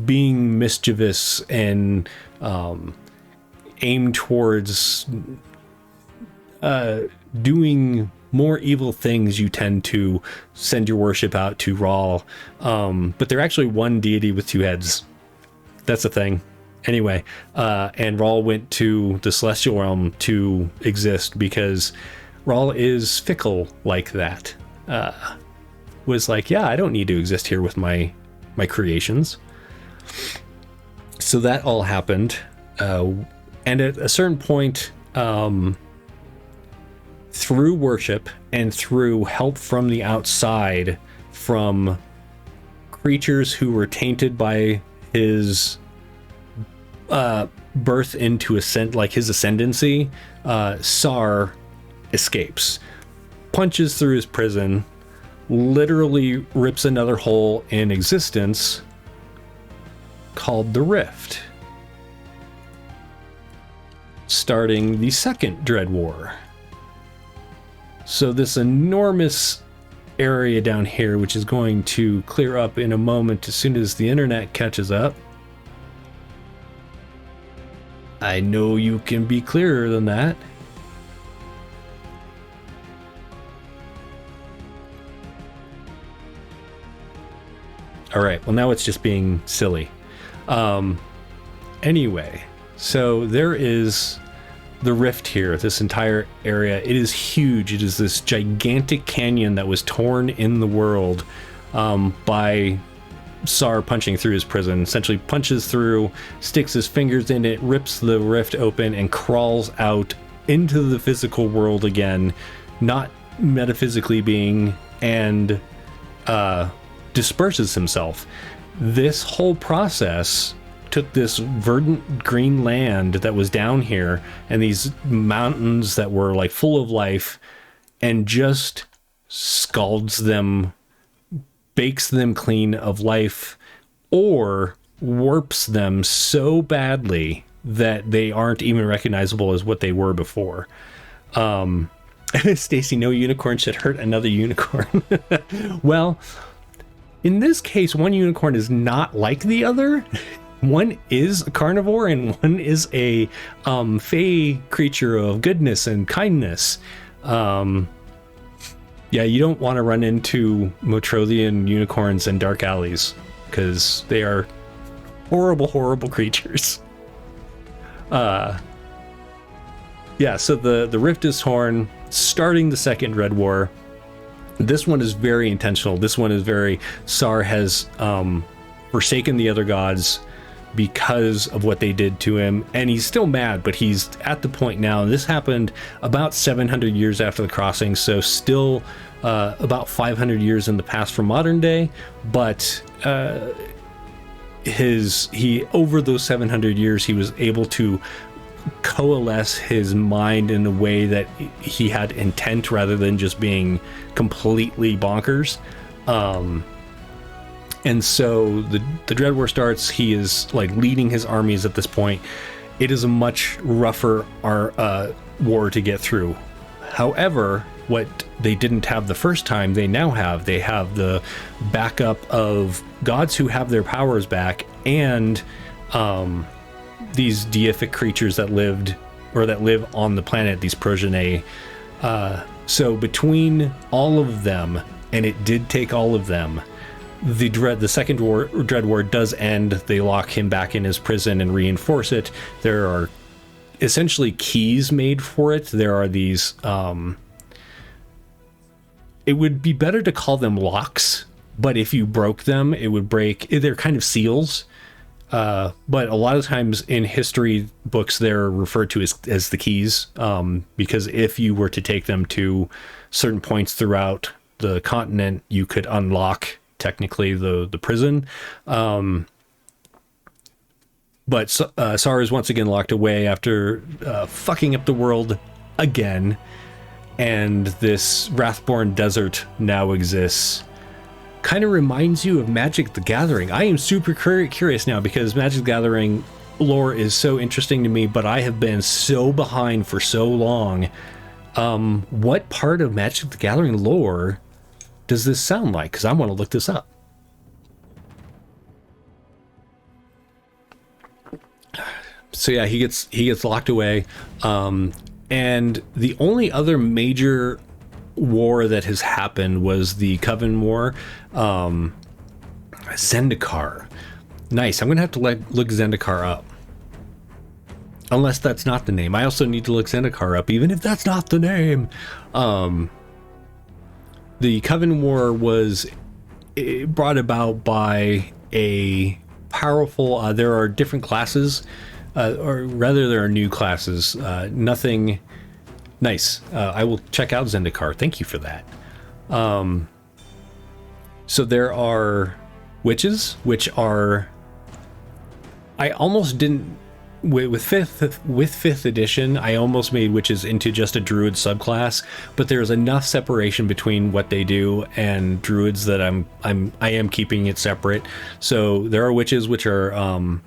being mischievous and aim towards doing more evil things, you tend to send your worship out to Ral. But they're actually one deity with two heads. That's a thing. Anyway, and Ral went to the Celestial Realm to exist because Ral is fickle like that. Was like, yeah, I don't need to exist here with my creations. So that all happened. And at a certain point, through worship and through help from the outside, from creatures who were tainted by his birth into his ascendancy, Sar escapes, punches through his prison, literally rips another hole in existence called the Rift, starting the second Dread War. So this enormous area down here, which is going to clear up in a moment as soon as the internet catches up. I know you can be clearer than that. All right, well, now it's just being silly. Anyway, so there is the Rift here, this entire area. It is huge. It is this gigantic canyon that was torn in the world by Sar punching through his prison. Essentially punches through, sticks his fingers in it, rips the rift open, and crawls out into the physical world again, not metaphysically being, and disperses himself. This whole process took this verdant green land that was down here and these mountains that were like full of life and just scalds them, bakes them clean of life, or warps them so badly that they aren't even recognizable as what they were before. Stacy, no unicorn should hurt another unicorn. Well, in this case, one unicorn is not like the other. One is a carnivore and one is a fey creature of goodness and kindness. Yeah, you don't want to run into Motrothian unicorns in dark alleys because they are horrible, horrible creatures. Yeah, so the Rift is torn, starting the Second Dread War. This one is very intentional. This one is very... Sar has forsaken the other gods because of what they did to him, and he's still mad, but he's at the point now, and this happened about 700 years after the crossing, so still about 500 years in the past from modern day, but he over those 700 years he was able to coalesce his mind in a way that he had intent rather than just being completely bonkers. And so the Dread War starts. He is like leading his armies at this point. It is a much rougher war to get through. However, what they didn't have the first time, they now have. They have the backup of gods who have their powers back, and these deific creatures that lived or that live on the planet, these progeny. So between all of them, and it did take all of them, the Second Dread War does end. They lock him back in his prison and reinforce it. There are essentially keys made for it. There are these... it would be better to call them locks, but if you broke them, it would break... They're kind of seals. But a lot of times in history books, they're referred to as the keys, because if you were to take them to certain points throughout the continent, you could unlock technically the prison. But Sar is once again locked away after fucking up the world again, and this Wrathborn desert now exists. Kind of reminds you of Magic the Gathering. I am super curious now because Magic the Gathering lore is so interesting to me, but I have been so behind for so long. What part of Magic the Gathering lore does this sound like? Because I want to look this up. So yeah, he gets locked away, and the only other major war that has happened was the Coven War. Zendikar. Nice. I'm gonna have to look Zendikar up, unless that's not the name. I also need to look Zendikar up, even if that's not the name. The Coven War was brought about by a powerful... there are different classes, or rather there are new classes. Nothing... Nice. I will check out Zendikar. Thank you for that. So there are witches, which are... I almost didn't... With fifth edition, I almost made witches into just a druid subclass, but there's enough separation between what they do and druids that I am keeping it separate. So there are witches, which are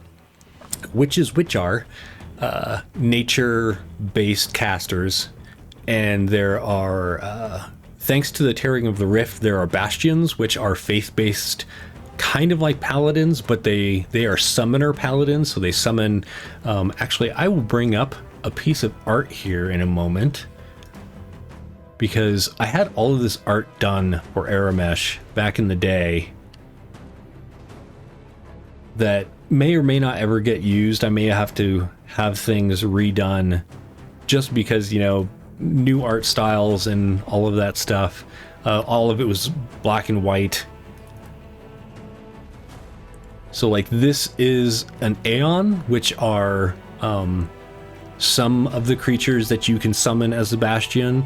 nature-based casters, and there are, thanks to the Tearing of the Rift, there are bastions, which are faith-based, kind of like paladins, but they are summoner paladins, so they summon... actually, I will bring up a piece of art here in a moment, because I had all of this art done for Aramesh back in the day that may or may not ever get used. I may have to have things redone just because, you know, new art styles and all of that stuff. All of it was black and white. So like this is an Aeon, which are some of the creatures that you can summon as a bastion.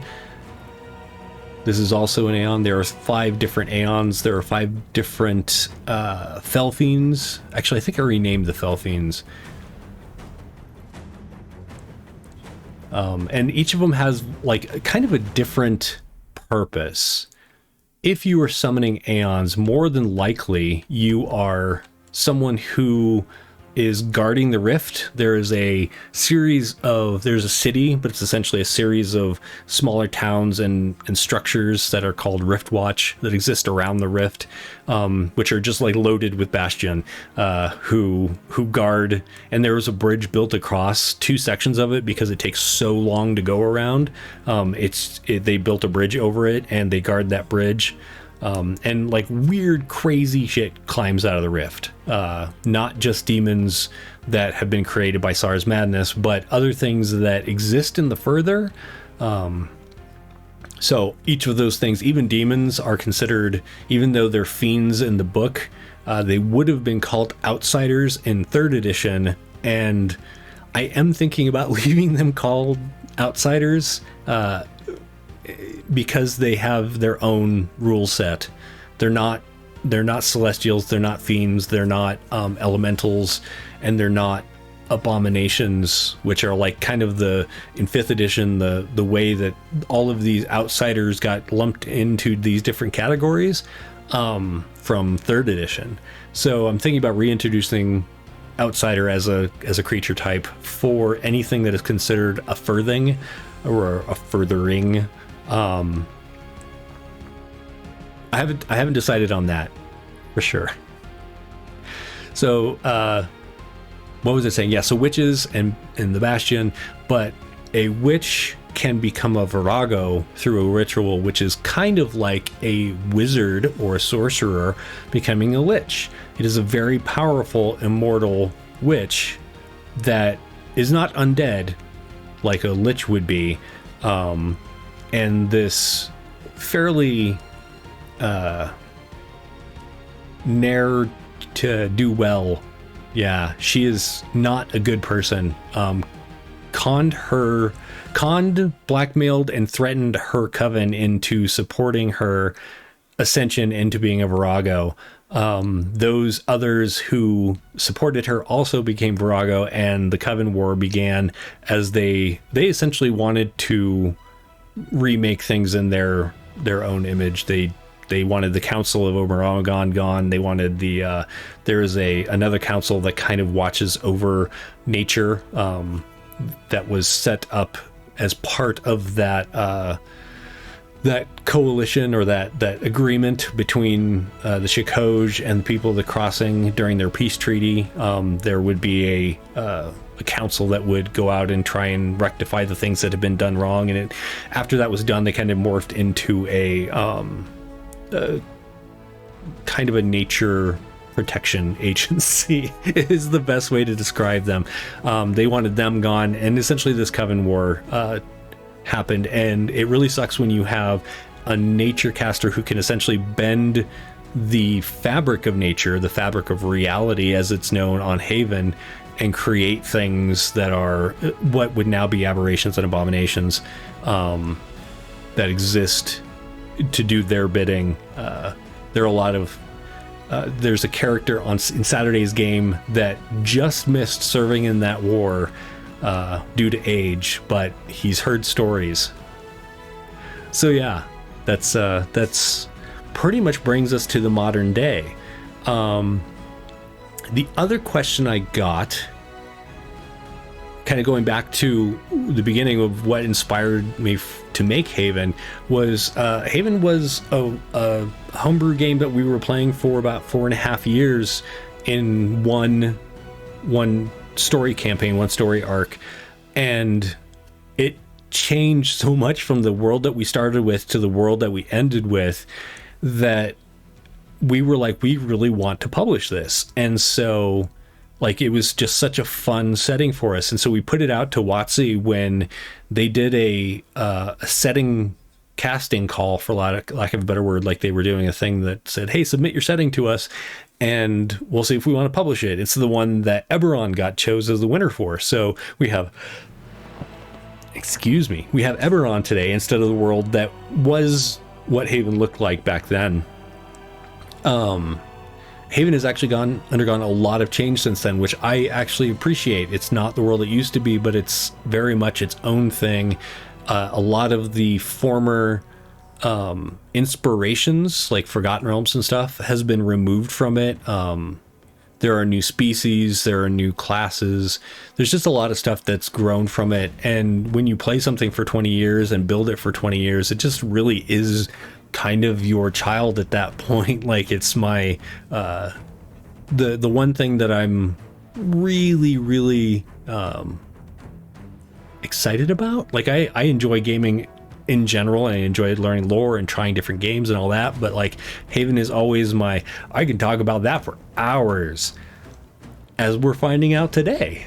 This is also an Aeon. There are 5 different Aeons. There are 5 different Felfiends. Actually, I think I renamed the Felfiends. And each of them has like kind of a different purpose. If you are summoning Aeons, more than likely you are someone who is guarding the rift. There's a city, but it's essentially a series of smaller towns and structures that are called Rift Watch that exist around the rift, which are just like loaded with Bastion, who guard. And there was a bridge built across 2 sections of it because it takes so long to go around. They built a bridge over it and they guard that bridge. And like weird, crazy shit climbs out of the rift. Not just demons that have been created by Sara's madness, but other things that exist in the further. So each of those things, even demons, are considered, even though they're fiends in the book, they would have been called outsiders in 3rd edition. And I am thinking about leaving them called outsiders, because they have their own rule set. They're not celestials, they're not fiends, they're not elementals, and they're not abominations, which are like kind of in 5th edition, the way that all of these outsiders got lumped into these different categories from 3rd edition. So I'm thinking about reintroducing outsider as a creature type for anything that is considered a furthing or a furthering. I haven't decided on that for sure. So what was it saying? Yeah, so witches and the Bastion, but a witch can become a virago through a ritual, which is kind of like a wizard or a sorcerer becoming a lich. It is a very powerful immortal witch that is not undead like a lich would be. And this fairly ne'er to do well. Yeah, she is not a good person. Conned, blackmailed, and threatened her coven into supporting her ascension into being a virago. Those others who supported her also became virago, and the coven war began as they essentially wanted to remake things in their own image. They wanted the Council of Oberon gone. They wanted there is another council that kind of watches over nature, that was set up as part of that coalition or that agreement between the Shikoj and the people of the Crossing during their peace treaty. There would be a council that would go out and try and rectify the things that had been done wrong, and after that was done, they kind of morphed into a kind of a nature protection agency is the best way to describe them. They wanted them gone, and essentially this coven war happened, and it really sucks when you have a nature caster who can essentially bend the fabric of nature, the fabric of reality as it's known on Haven, and create things that are what would now be aberrations and abominations that exist to do their bidding. There are a lot of there's a character in Saturday's game that just missed serving in that war due to age, but he's heard stories. So yeah, that's pretty much brings us to the modern day. The other question I got, kind of going back to the beginning of what inspired me to make Haven, was Haven was a homebrew game that we were playing for about 4.5 years in one story campaign, one story arc, and it changed so much from the world that we started with to the world that we ended with that we were like, we really want to publish this. And so like, it was just such a fun setting for us. And so we put it out to WotC when they did a setting casting call, for lack of a better word. Like, they were doing a thing that said, hey, submit your setting to us and we'll see if we want to publish it. It's the one that Eberron got chose as the winner for. So we have Eberron today instead of the world that was what Haven looked like back then. Haven has actually undergone a lot of change since then, which I actually appreciate. It's not the world it used to be, but it's very much its own thing. A lot of the former inspirations, like Forgotten Realms and stuff, has been removed from it. There are new species, there are new classes. There's just a lot of stuff that's grown from it. And when you play something for 20 years and build it for 20 years, it just really is kind of your child at that point. Like, it's my the one thing that I'm really excited about. Like, I enjoy gaming in general, and I enjoy learning lore and trying different games and all that, but like, Haven is always I can talk about that for hours, as we're finding out today,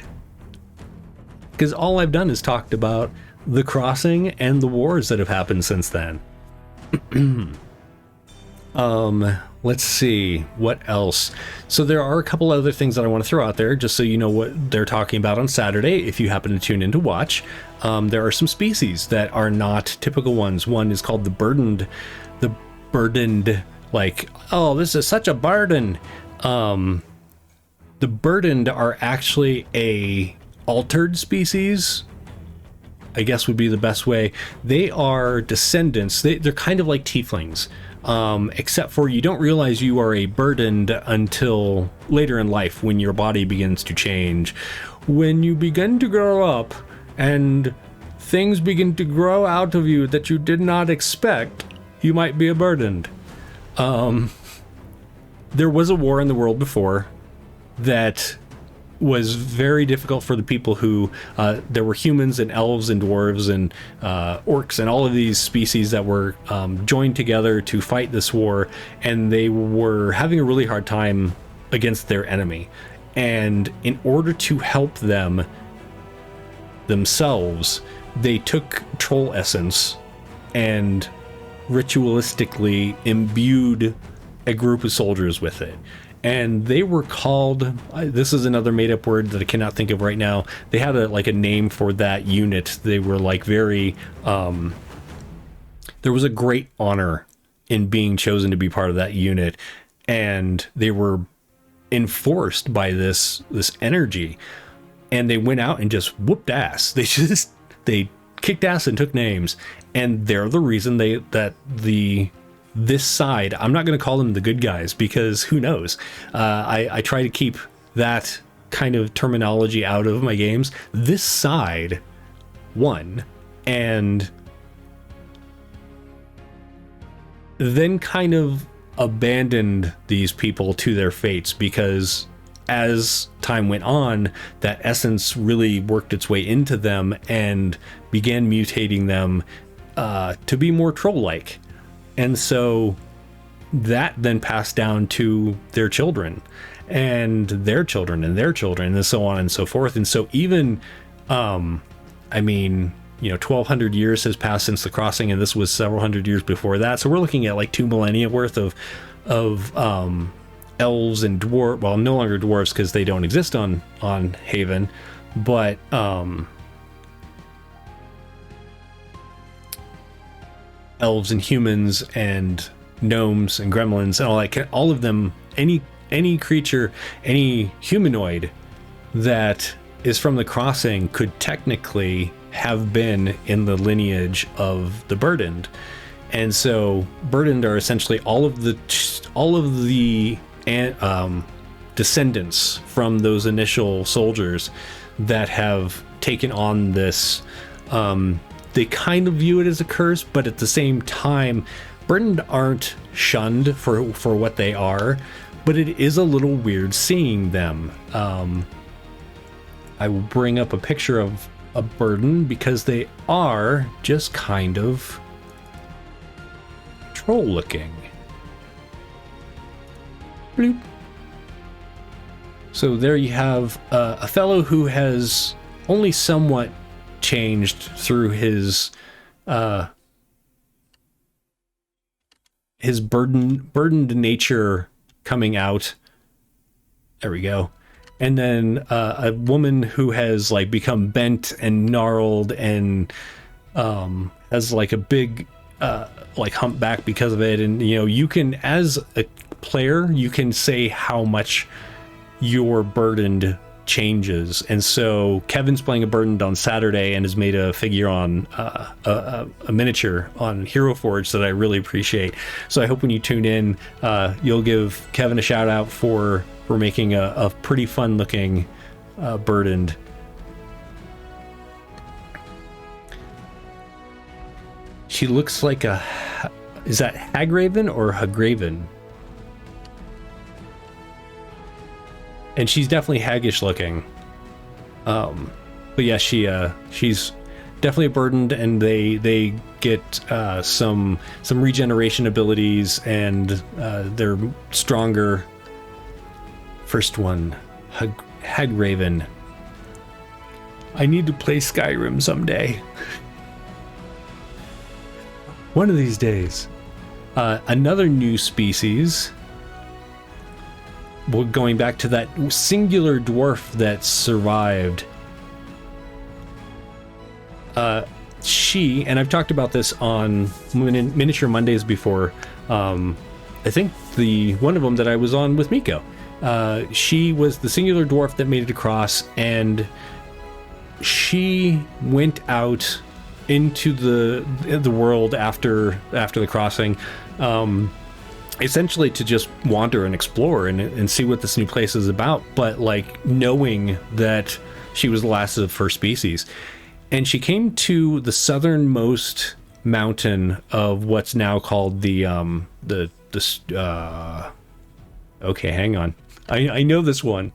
because all I've done is talked about the Crossing and the wars that have happened since then. Let's see what else. So there are a couple other things that I want to throw out there, just so you know what they're talking about on Saturday if you happen to tune in to watch. There are some species that are not typical ones. One is called the burdened, like, oh, this is such a burden. The burdened are actually a altered species, I guess would be the best way. They are descendants. They're kind of like tieflings, except for you don't realize you are a burdened until later in life, when your body begins to change. When you begin to grow up and things begin to grow out of you that you did not expect, you might be a burdened. There was a war in the world before that was very difficult for the people who there were humans and elves and dwarves and orcs and all of these species that were joined together to fight this war, and they were having a really hard time against their enemy. And in order to help them themselves, they took troll essence and ritualistically imbued a group of soldiers with it. And they were called, this is another made-up word that I cannot think of right now. They had a name for that unit. They were like very, there was a great honor in being chosen to be part of that unit, and they were enforced by this this and they went out and just whooped ass. They kicked ass and took names, and they're the reason this side, I'm not going to call them the good guys, because who knows. I try to keep that kind of terminology out of my games. This side won, and then kind of abandoned these people to their fates, because as time went on, that essence really worked its way into them and began mutating them to be more troll-like. And so that then passed down to their children and their children and their children, and so on and so forth. And so even, 1,200 years has passed since the Crossing, and this was several hundred years before that. So we're looking at like 2 millennia worth of elves and dwarf, well, no longer dwarves because they don't exist on Haven, but elves and humans and gnomes and gremlins and all of them, any creature, any humanoid that is from the Crossing could technically have been in the lineage of the burdened. And so burdened are essentially all of the descendants from those initial soldiers that have taken on this. They kind of view it as a curse, but at the same time, burdened aren't shunned for what they are, but it is a little weird seeing them. I will bring up a picture of a burden because they are just kind of troll looking. Bloop. So there you have a fellow who has only somewhat changed through his burdened nature coming out. There we go. And then a woman who has become bent and gnarled and has a big like humpback because of it. And you can, as a player, you can say how much your burdened changes. And so Kevin's playing a burdened on Saturday and has made a figure on a miniature on Hero Forge that I really appreciate. So I hope when you tune in, you'll give Kevin a shout out for making a pretty fun looking burdened. She looks like is that Hagraven or Hagraven? And she's definitely haggish looking. But yeah, she's definitely burdened, and they get some regeneration abilities, and they're stronger. First one, Hagraven. I need to play Skyrim someday. One of these days. Another new species. Well, going back to that singular dwarf that survived. She, and I've talked about this on Miniature Mondays before. I think one of them that I was on with Miko. She was the singular dwarf that made it across, and she went out into the world after the crossing, essentially to just wander and explore and see what this new place is about, but like knowing that she was the last of her species. And she came to the southernmost mountain of what's now called okay, hang on, I know this one.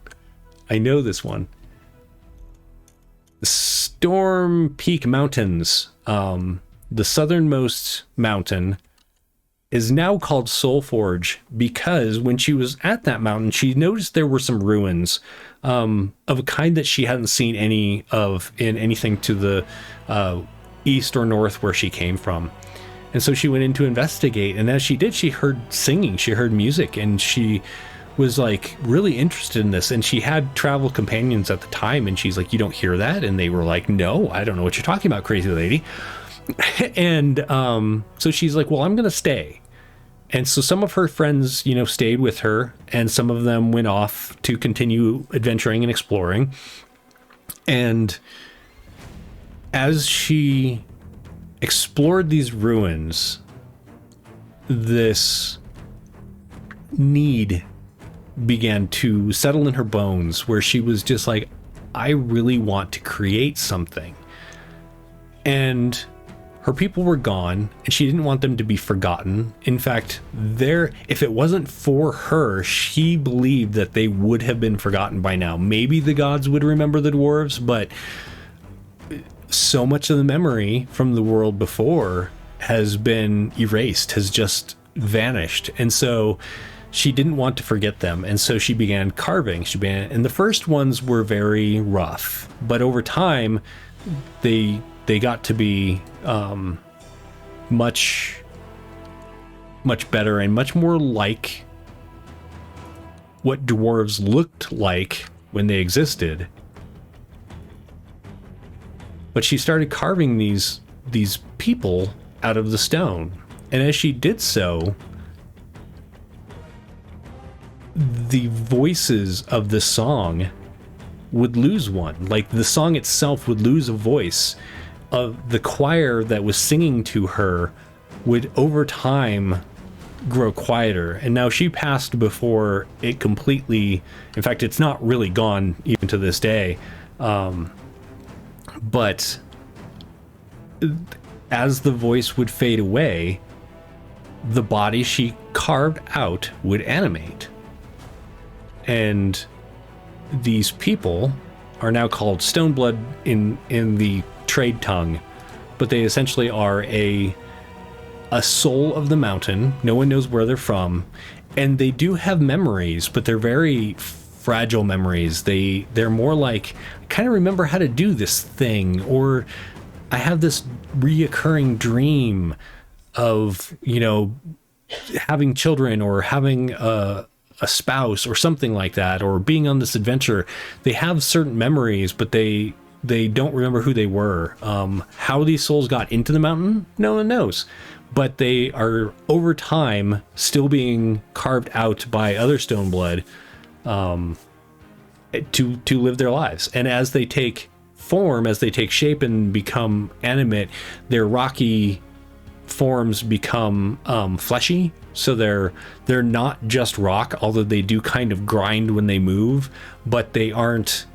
The Storm Peak Mountains, the southernmost mountain, is now called Soulforge because when she was at that mountain, she noticed there were some ruins of a kind that she hadn't seen any of in anything to the east or north where she came from. And so she went in to investigate, and as she did, she heard singing, she heard music, and she was like really interested in this. And she had travel companions at the time, and she's like, "You don't hear that?" And they were like, "No, I don't know what you're talking about, crazy lady." And so she's like, "Well, I'm gonna stay." And so some of her friends, stayed with her, and some of them went off to continue adventuring and exploring. And as she explored these ruins, this need began to settle in her bones, where she was just like, I really want to create something. And her people were gone, and she didn't want them to be forgotten. In fact, if it wasn't for her, she believed that they would have been forgotten by now. Maybe the gods would remember the dwarves, but so much of the memory from the world before has been erased, has just vanished. And so she didn't want to forget them, and so she began carving. And the first ones were very rough, but over time, they got to be much better and much more like what dwarves looked like when they existed. But she started carving these people out of the stone, and as she did so, the voices of the song would lose one. Like the song itself would lose a voice. Of the choir that was singing to her would over time grow quieter. And now she passed before it completely, in fact, it's not really gone even to this day. But as the voice would fade away, the body she carved out would animate. And these people are now called Stoneblood in the trade tongue, but they essentially are a soul of the mountain. No one knows where they're from, and they do have memories, but they're very fragile memories. They're more like, I kind of remember how to do this thing, or I have this reoccurring dream of having children, or having a spouse, or something like that, or being on this adventure. They have certain memories, but they don't remember who they were. How these souls got into the mountain, no one knows. but they are over time still being carved out by other Stoneblood to live their lives. And as they take form, as they take shape and become animate, their rocky forms become fleshy. So they're not just rock, although they do kind of grind when they move, but they aren't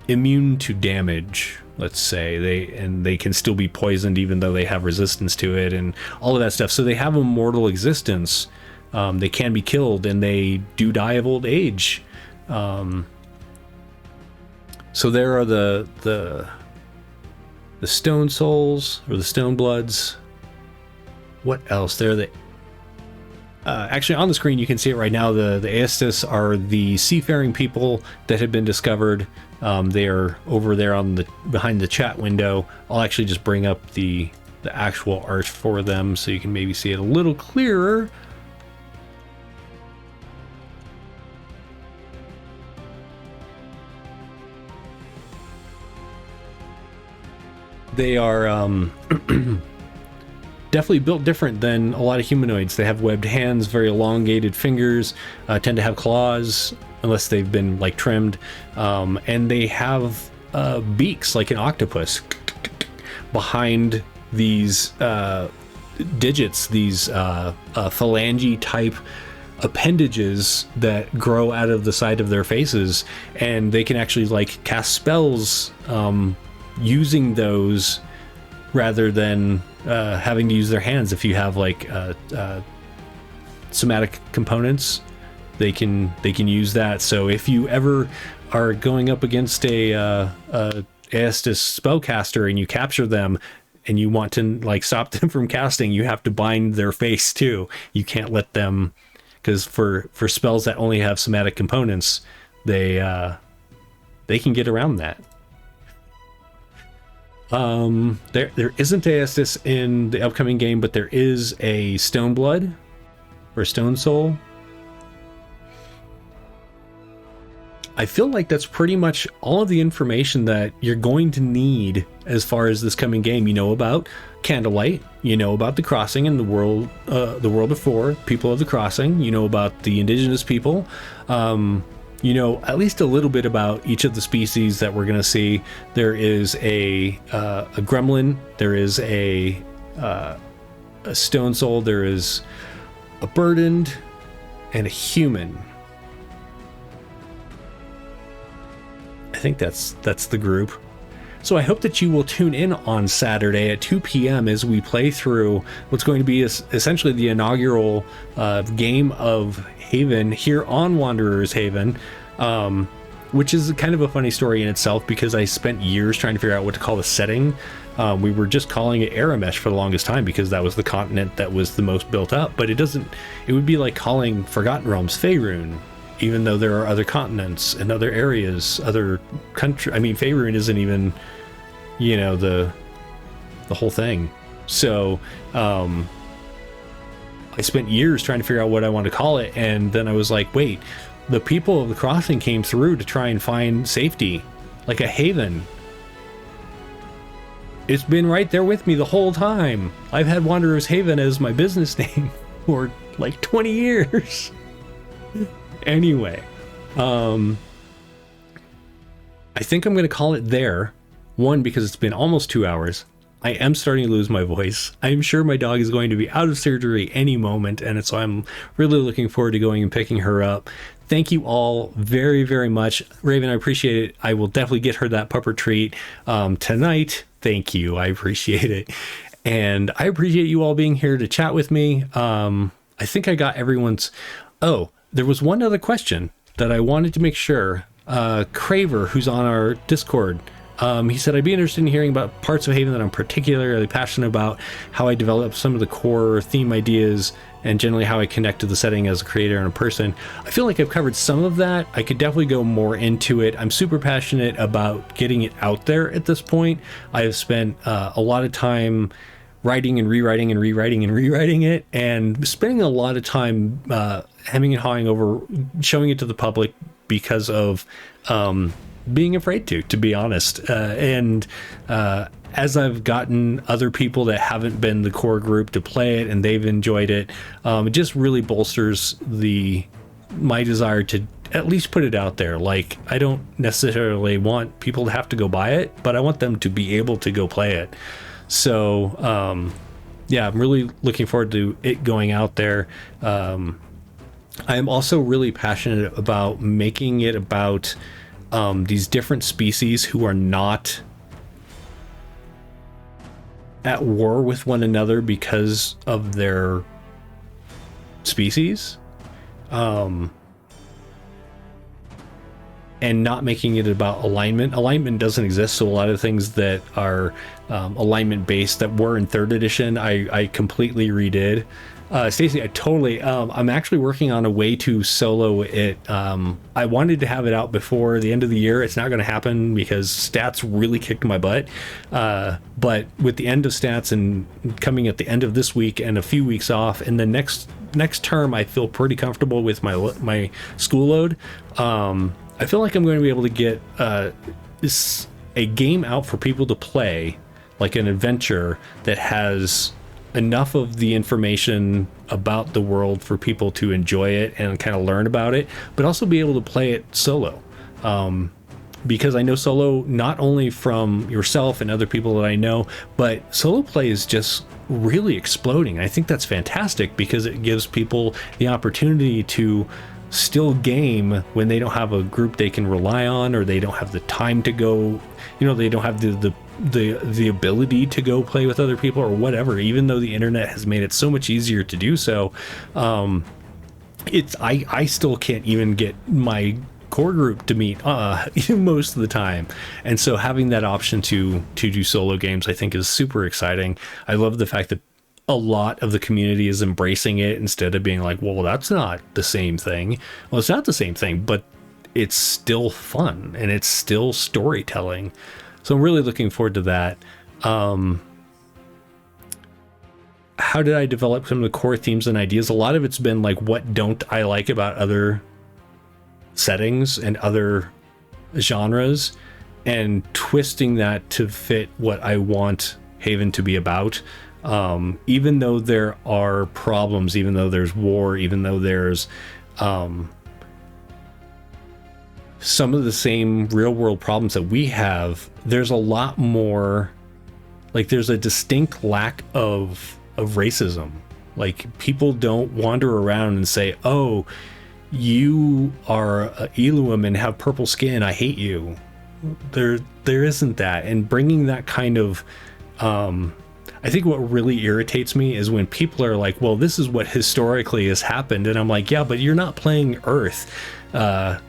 immune to damage, let's say. They can still be poisoned even though they have resistance to it and all of that stuff. So they have a mortal existence. They can be killed, and they do die of old age. So there are the Stone Souls, or the Stone Bloods. What else? They're the actually on the screen you can see it right now. The Aestus are the seafaring people that have been discovered. They are over there on the behind the chat window. I'll actually just bring up the actual art for them so you can maybe see it a little clearer. They are definitely built different than a lot of humanoids. They have webbed hands, very elongated fingers, tend to have claws unless they've been like trimmed, and they have beaks like an octopus behind these digits, these phalange type appendages that grow out of the side of their faces, and they can actually like cast spells using those rather than having to use their hands. If you have like somatic components, they can use that. So if you ever are going up against a Aestus spellcaster and you capture them and you want to like stop them from casting, you have to bind their face too. You can't let them, because for spells that only have somatic components, they can get around that. There isn't Aestus in the upcoming game, but there is a Stoneblood or Stone Soul. I feel like that's pretty much all of the information that you're going to need as far as this coming game. You know about Candlelight, you know about the Crossing and the world before, people of the Crossing, you know about the indigenous people, you know at least a little bit about each of the species that we're going to see. There is a gremlin, there is a Stone Soul, there is a burdened, and a human. I think that's the group. So I hope that you will tune in on Saturday at 2 p.m. as we play through what's going to be essentially the inaugural game of Haven here on Wanderer's Haven, which is kind of a funny story in itself because I spent years trying to figure out what to call the setting. We were just calling it Aramesh for the longest time because that was the continent that was the most built up, but it would be like calling Forgotten Realms Faerun, even though there are other continents and other areas, other country. I mean, Faerun isn't even, you know, the whole thing. So I spent years trying to figure out what I wanted to call it, and then I was like, wait, the people of the Crossing came through to try and find safety, like a haven. It's been right there with me the whole time. I've had Wanderer's Haven as my business name for like 20 years. Anyway, I think I'm going to call it there. One, because it's been almost 2 hours. I am starting to lose my voice. I'm sure my dog is going to be out of surgery any moment, and so I'm really looking forward to going and picking her up. Thank you all very, very much. Raven, I appreciate it. I will definitely get her that pupper treat tonight. Thank you. I appreciate it. And I appreciate you all being here to chat with me. I think I got everyone's... Oh, there was one other question that I wanted to make sure. Craver, who's on our Discord, he said, I'd be interested in hearing about parts of Haven that I'm particularly passionate about, how I develop some of the core theme ideas, and generally how I connect to the setting as a creator and a person. I feel like I've covered some of that. I could definitely go more into it. I'm super passionate about getting it out there at this point. I have spent a lot of time writing and rewriting and rewriting and rewriting it, and spending a lot of time hemming and hawing over showing it to the public because of being afraid to be honest. And as I've gotten other people that haven't been the core group to play it and they've enjoyed it, it just really bolsters my desire to at least put it out there. Like, I don't necessarily want people to have to go buy it, but I want them to be able to go play it. So yeah, I'm really looking forward to it going out there. I'm also really passionate about making it about these different species who are not at war with one another because of their species, and not making it about alignment. Alignment doesn't exist, so a lot of things that are alignment based that were in 3rd edition, I completely redid. Stacy, I'm actually working on a way to solo it. I wanted to have it out before the end of the year. It's not going to happen because stats really kicked my butt. But with the end of stats and coming at the end of this week and a few weeks off, and the next term, I feel pretty comfortable with my school load. I feel like I'm going to be able to get a game out for people to play, like an adventure that has enough of the information about the world for people to enjoy it and kind of learn about it, but also be able to play it solo. Because I know solo, not only from yourself and other people that I know, but solo play is just really exploding. I think that's fantastic because it gives people the opportunity to still game when they don't have a group they can rely on, or they don't have the time to go, they don't have the ability to go play with other people or whatever, even though the internet has made it so much easier to do so. I still can't even get my core group to meet most of the time, and so having that option to do solo games, I think, is super exciting. I love the fact that a lot of the community is embracing it instead of being like, well, that's not the same thing. Well, it's not the same thing, but it's still fun and it's still storytelling. So I'm really looking forward to that. How did I develop some of the core themes and ideas? A lot of it's been like, what don't I like about other settings and other genres, and twisting that to fit what I want Haven to be about. Even though there are problems, even though there's war, even though there's some of the same real world problems that we have, there's a lot more, like, there's a distinct lack of racism. Like, people don't wander around and say, oh, you are Eluim and have purple skin, I hate you. There isn't that. And bringing that kind of I think what really irritates me is when people are like, well, this is what historically has happened. And I'm like, yeah, but you're not playing Earth, whatever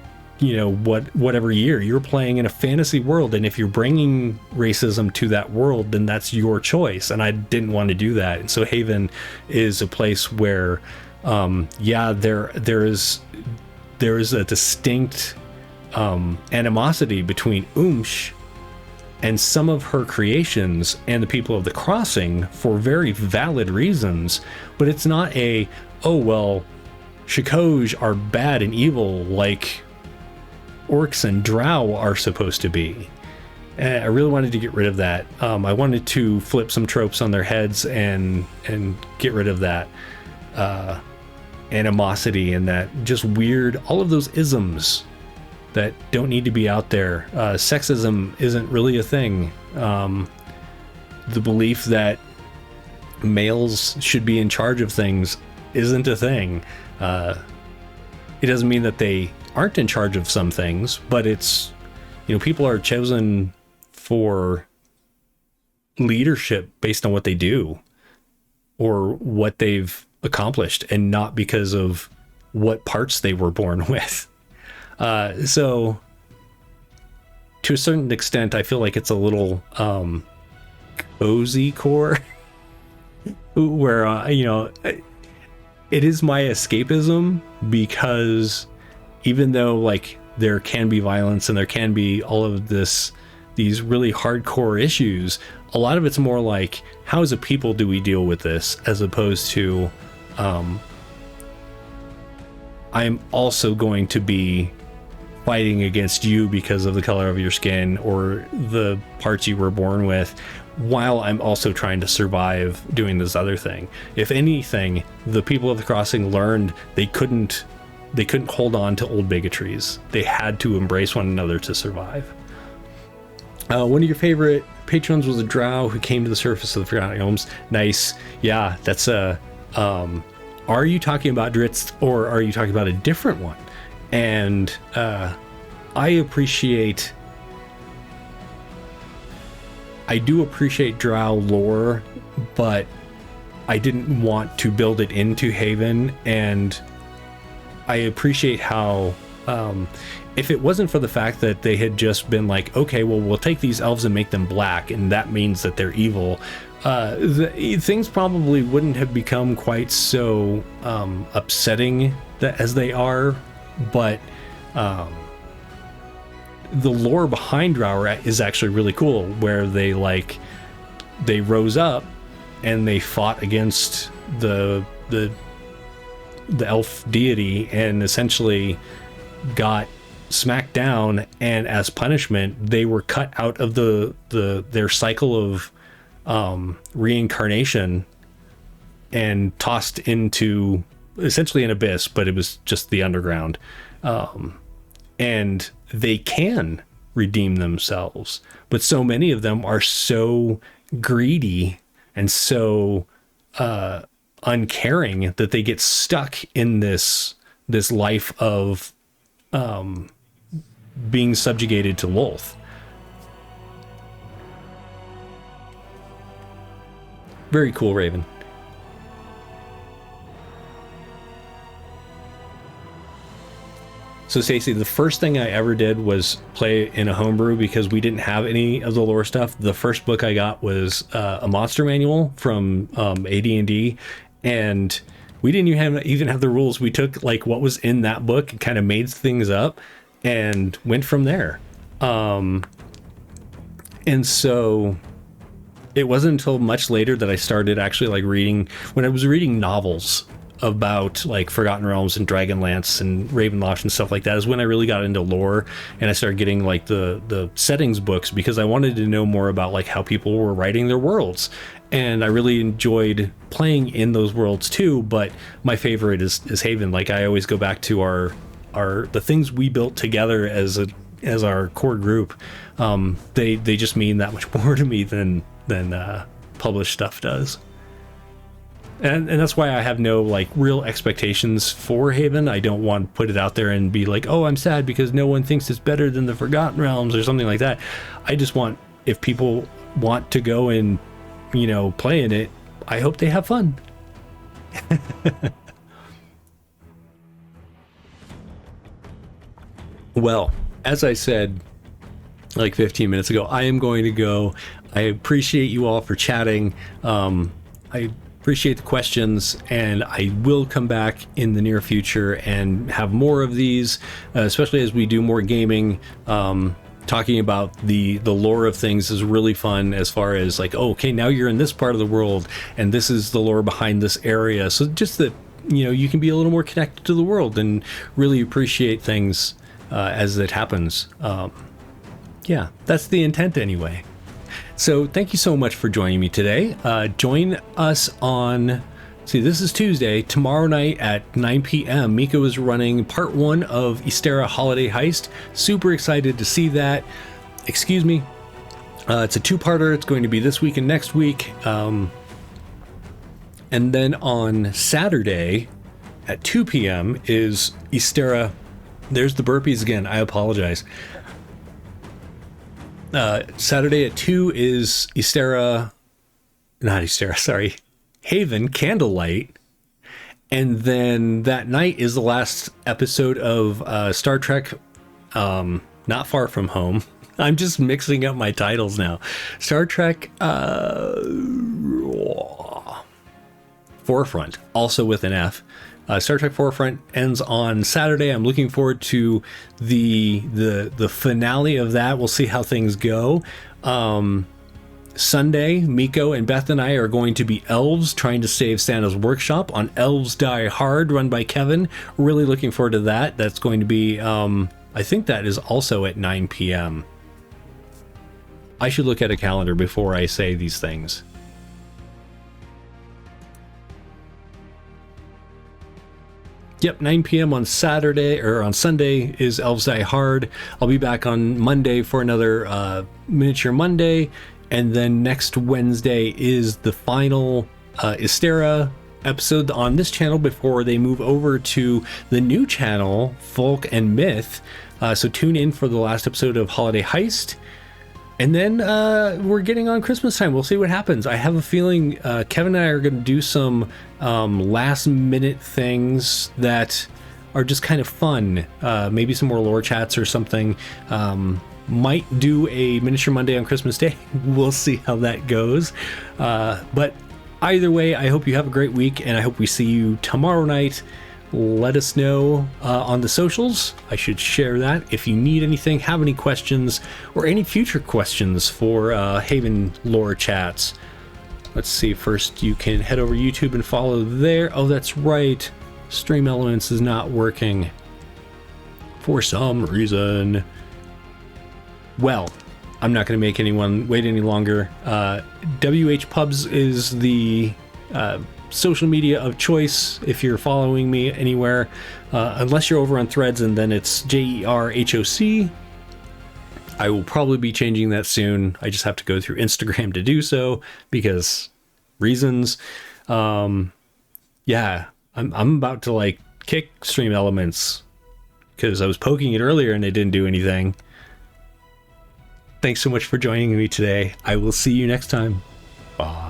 year. You're playing in a fantasy world. And if you're bringing racism to that world, then that's your choice. And I didn't want to do that. And so Haven is a place where, there is a distinct animosity between Umsh and some of her creations and the people of the Crossing for very valid reasons, but it's not Shikoj are bad and evil like orcs and drow are supposed to be. And I really wanted to get rid of that. I wanted to flip some tropes on their heads and get rid of that animosity and that just weird, all of those isms that don't need to be out there. Sexism isn't really a thing. The belief that males should be in charge of things isn't a thing. It doesn't mean that they aren't in charge of some things, but it's, people are chosen for leadership based on what they do or what they've accomplished, and not because of what parts they were born with. So to a certain extent, I feel like it's a little cozy core where, it is my escapism, because even though like there can be violence and there can be all of these really hardcore issues, a lot of it's more like, how as a people do we deal with this, as opposed to I'm also going to be fighting against you because of the color of your skin or the parts you were born with. while I'm also trying to survive doing this other thing. If anything, the people of the crossing learned they couldn't hold on to old bigotries. They had to embrace one another to survive. One of your favorite patrons was a drow who came to the surface of the Forgotten Realms. Nice. Yeah, that's a... are you talking about Drizzt, or are you talking about a different one? And I do appreciate drow lore, but I didn't want to build it into Haven, and I appreciate how if it wasn't for the fact that they had just been like, okay, well, we'll take these elves and make them black, and that means that they're evil, things probably wouldn't have become quite so upsetting as they are. But the lore behind drow is actually really cool, where they rose up and they fought against the elf deity and essentially got smacked down, and as punishment they were cut out of their cycle of reincarnation and tossed into essentially an abyss, but it was just the underground. And they can redeem themselves, but so many of them are so greedy and so uncaring that they get stuck in this life of being subjugated to Lolth. Very cool, Raven. So Stacey, the first thing I ever did was play in a homebrew because we didn't have any of the lore stuff. The first book I got was a monster manual from AD&D, and we didn't even have the rules. We took like what was in that book and kind of made things up and went from there. And so it wasn't until much later that I started actually like reading, when I was reading novels about like Forgotten Realms and Dragonlance and Ravenloft and stuff like that, is when I really got into lore, and I started getting like the settings books, because I wanted to know more about like how people were writing their worlds, and I really enjoyed playing in those worlds too. But my favorite is Haven. Like I always go back to our the things we built together as our core group. They just mean that much more to me than published stuff does. And that's why I have no like real expectations for Haven. I don't want to put it out there and be like, oh, I'm sad because no one thinks it's better than the Forgotten Realms or something like that. I just want, if people want to go and, play in it, I hope they have fun. Well, as I said like 15 minutes ago, I am going to go. I appreciate you all for chatting. I appreciate the questions, and I will come back in the near future and have more of these, especially as we do more gaming. Talking about the lore of things is really fun, as far as like, oh, okay, now you're in this part of the world and this is the lore behind this area. So just that, you can be a little more connected to the world and really appreciate things as it happens. Yeah, that's the intent anyway. So thank you so much for joining me today. Join us on, this is Tuesday, tomorrow night at 9 p.m. Miko is running part 1 of Ystera Holiday Heist. Super excited to see that. Excuse me. It's a 2-parter. It's going to be this week and next week. And then on Saturday at 2 p.m. is Ystera. There's the burpees again. I apologize. Saturday at 2 is Haven Candlelight. And then that night is the last episode of Star Trek Not Far From Home. I'm just mixing up my titles now. Star Trek Forefront, also with an F. Star Trek Forefront ends on Saturday. I'm looking forward to the finale of that. We'll see how things go. Sunday, Miko and Beth and I are going to be elves trying to save Santa's workshop on Elves Die Hard, run by Kevin. Really looking forward to that. That's going to be, I think that is also at 9 p.m. I should look at a calendar before I say these things. Yep, 9 p.m. on Saturday, or on Sunday, is Elves Die Hard. I'll be back on Monday for another Miniature Monday, and then next Wednesday is the final Ystera episode on this channel before they move over to the new channel, Folk and Myth. So tune in for the last episode of Holiday Heist. And then we're getting on Christmas time. We'll see what happens. I have a feeling Kevin and I are going to do some last minute things that are just kind of fun. Maybe some more lore chats or something. Might do a Miniature Monday on Christmas Day. We'll see how that goes. But either way, I hope you have a great week, and I hope we see you tomorrow night. Let us know on the socials. I should share that. If you need anything, have any questions, or any future questions for Haven lore chats. Let's see. First, you can head over to YouTube and follow there. Oh, that's right. Stream Elements is not working for some reason. Well, I'm not going to make anyone wait any longer. WH Pubs is the social media of choice if you're following me anywhere, unless you're over on Threads, and then it's JERHOC. I will probably be changing that soon. I just have to go through Instagram to do so because reasons. Yeah, I'm about to like kick Stream Elements because I was poking it earlier and they didn't do anything. Thanks so much for joining me today. I will see you next time. Bye.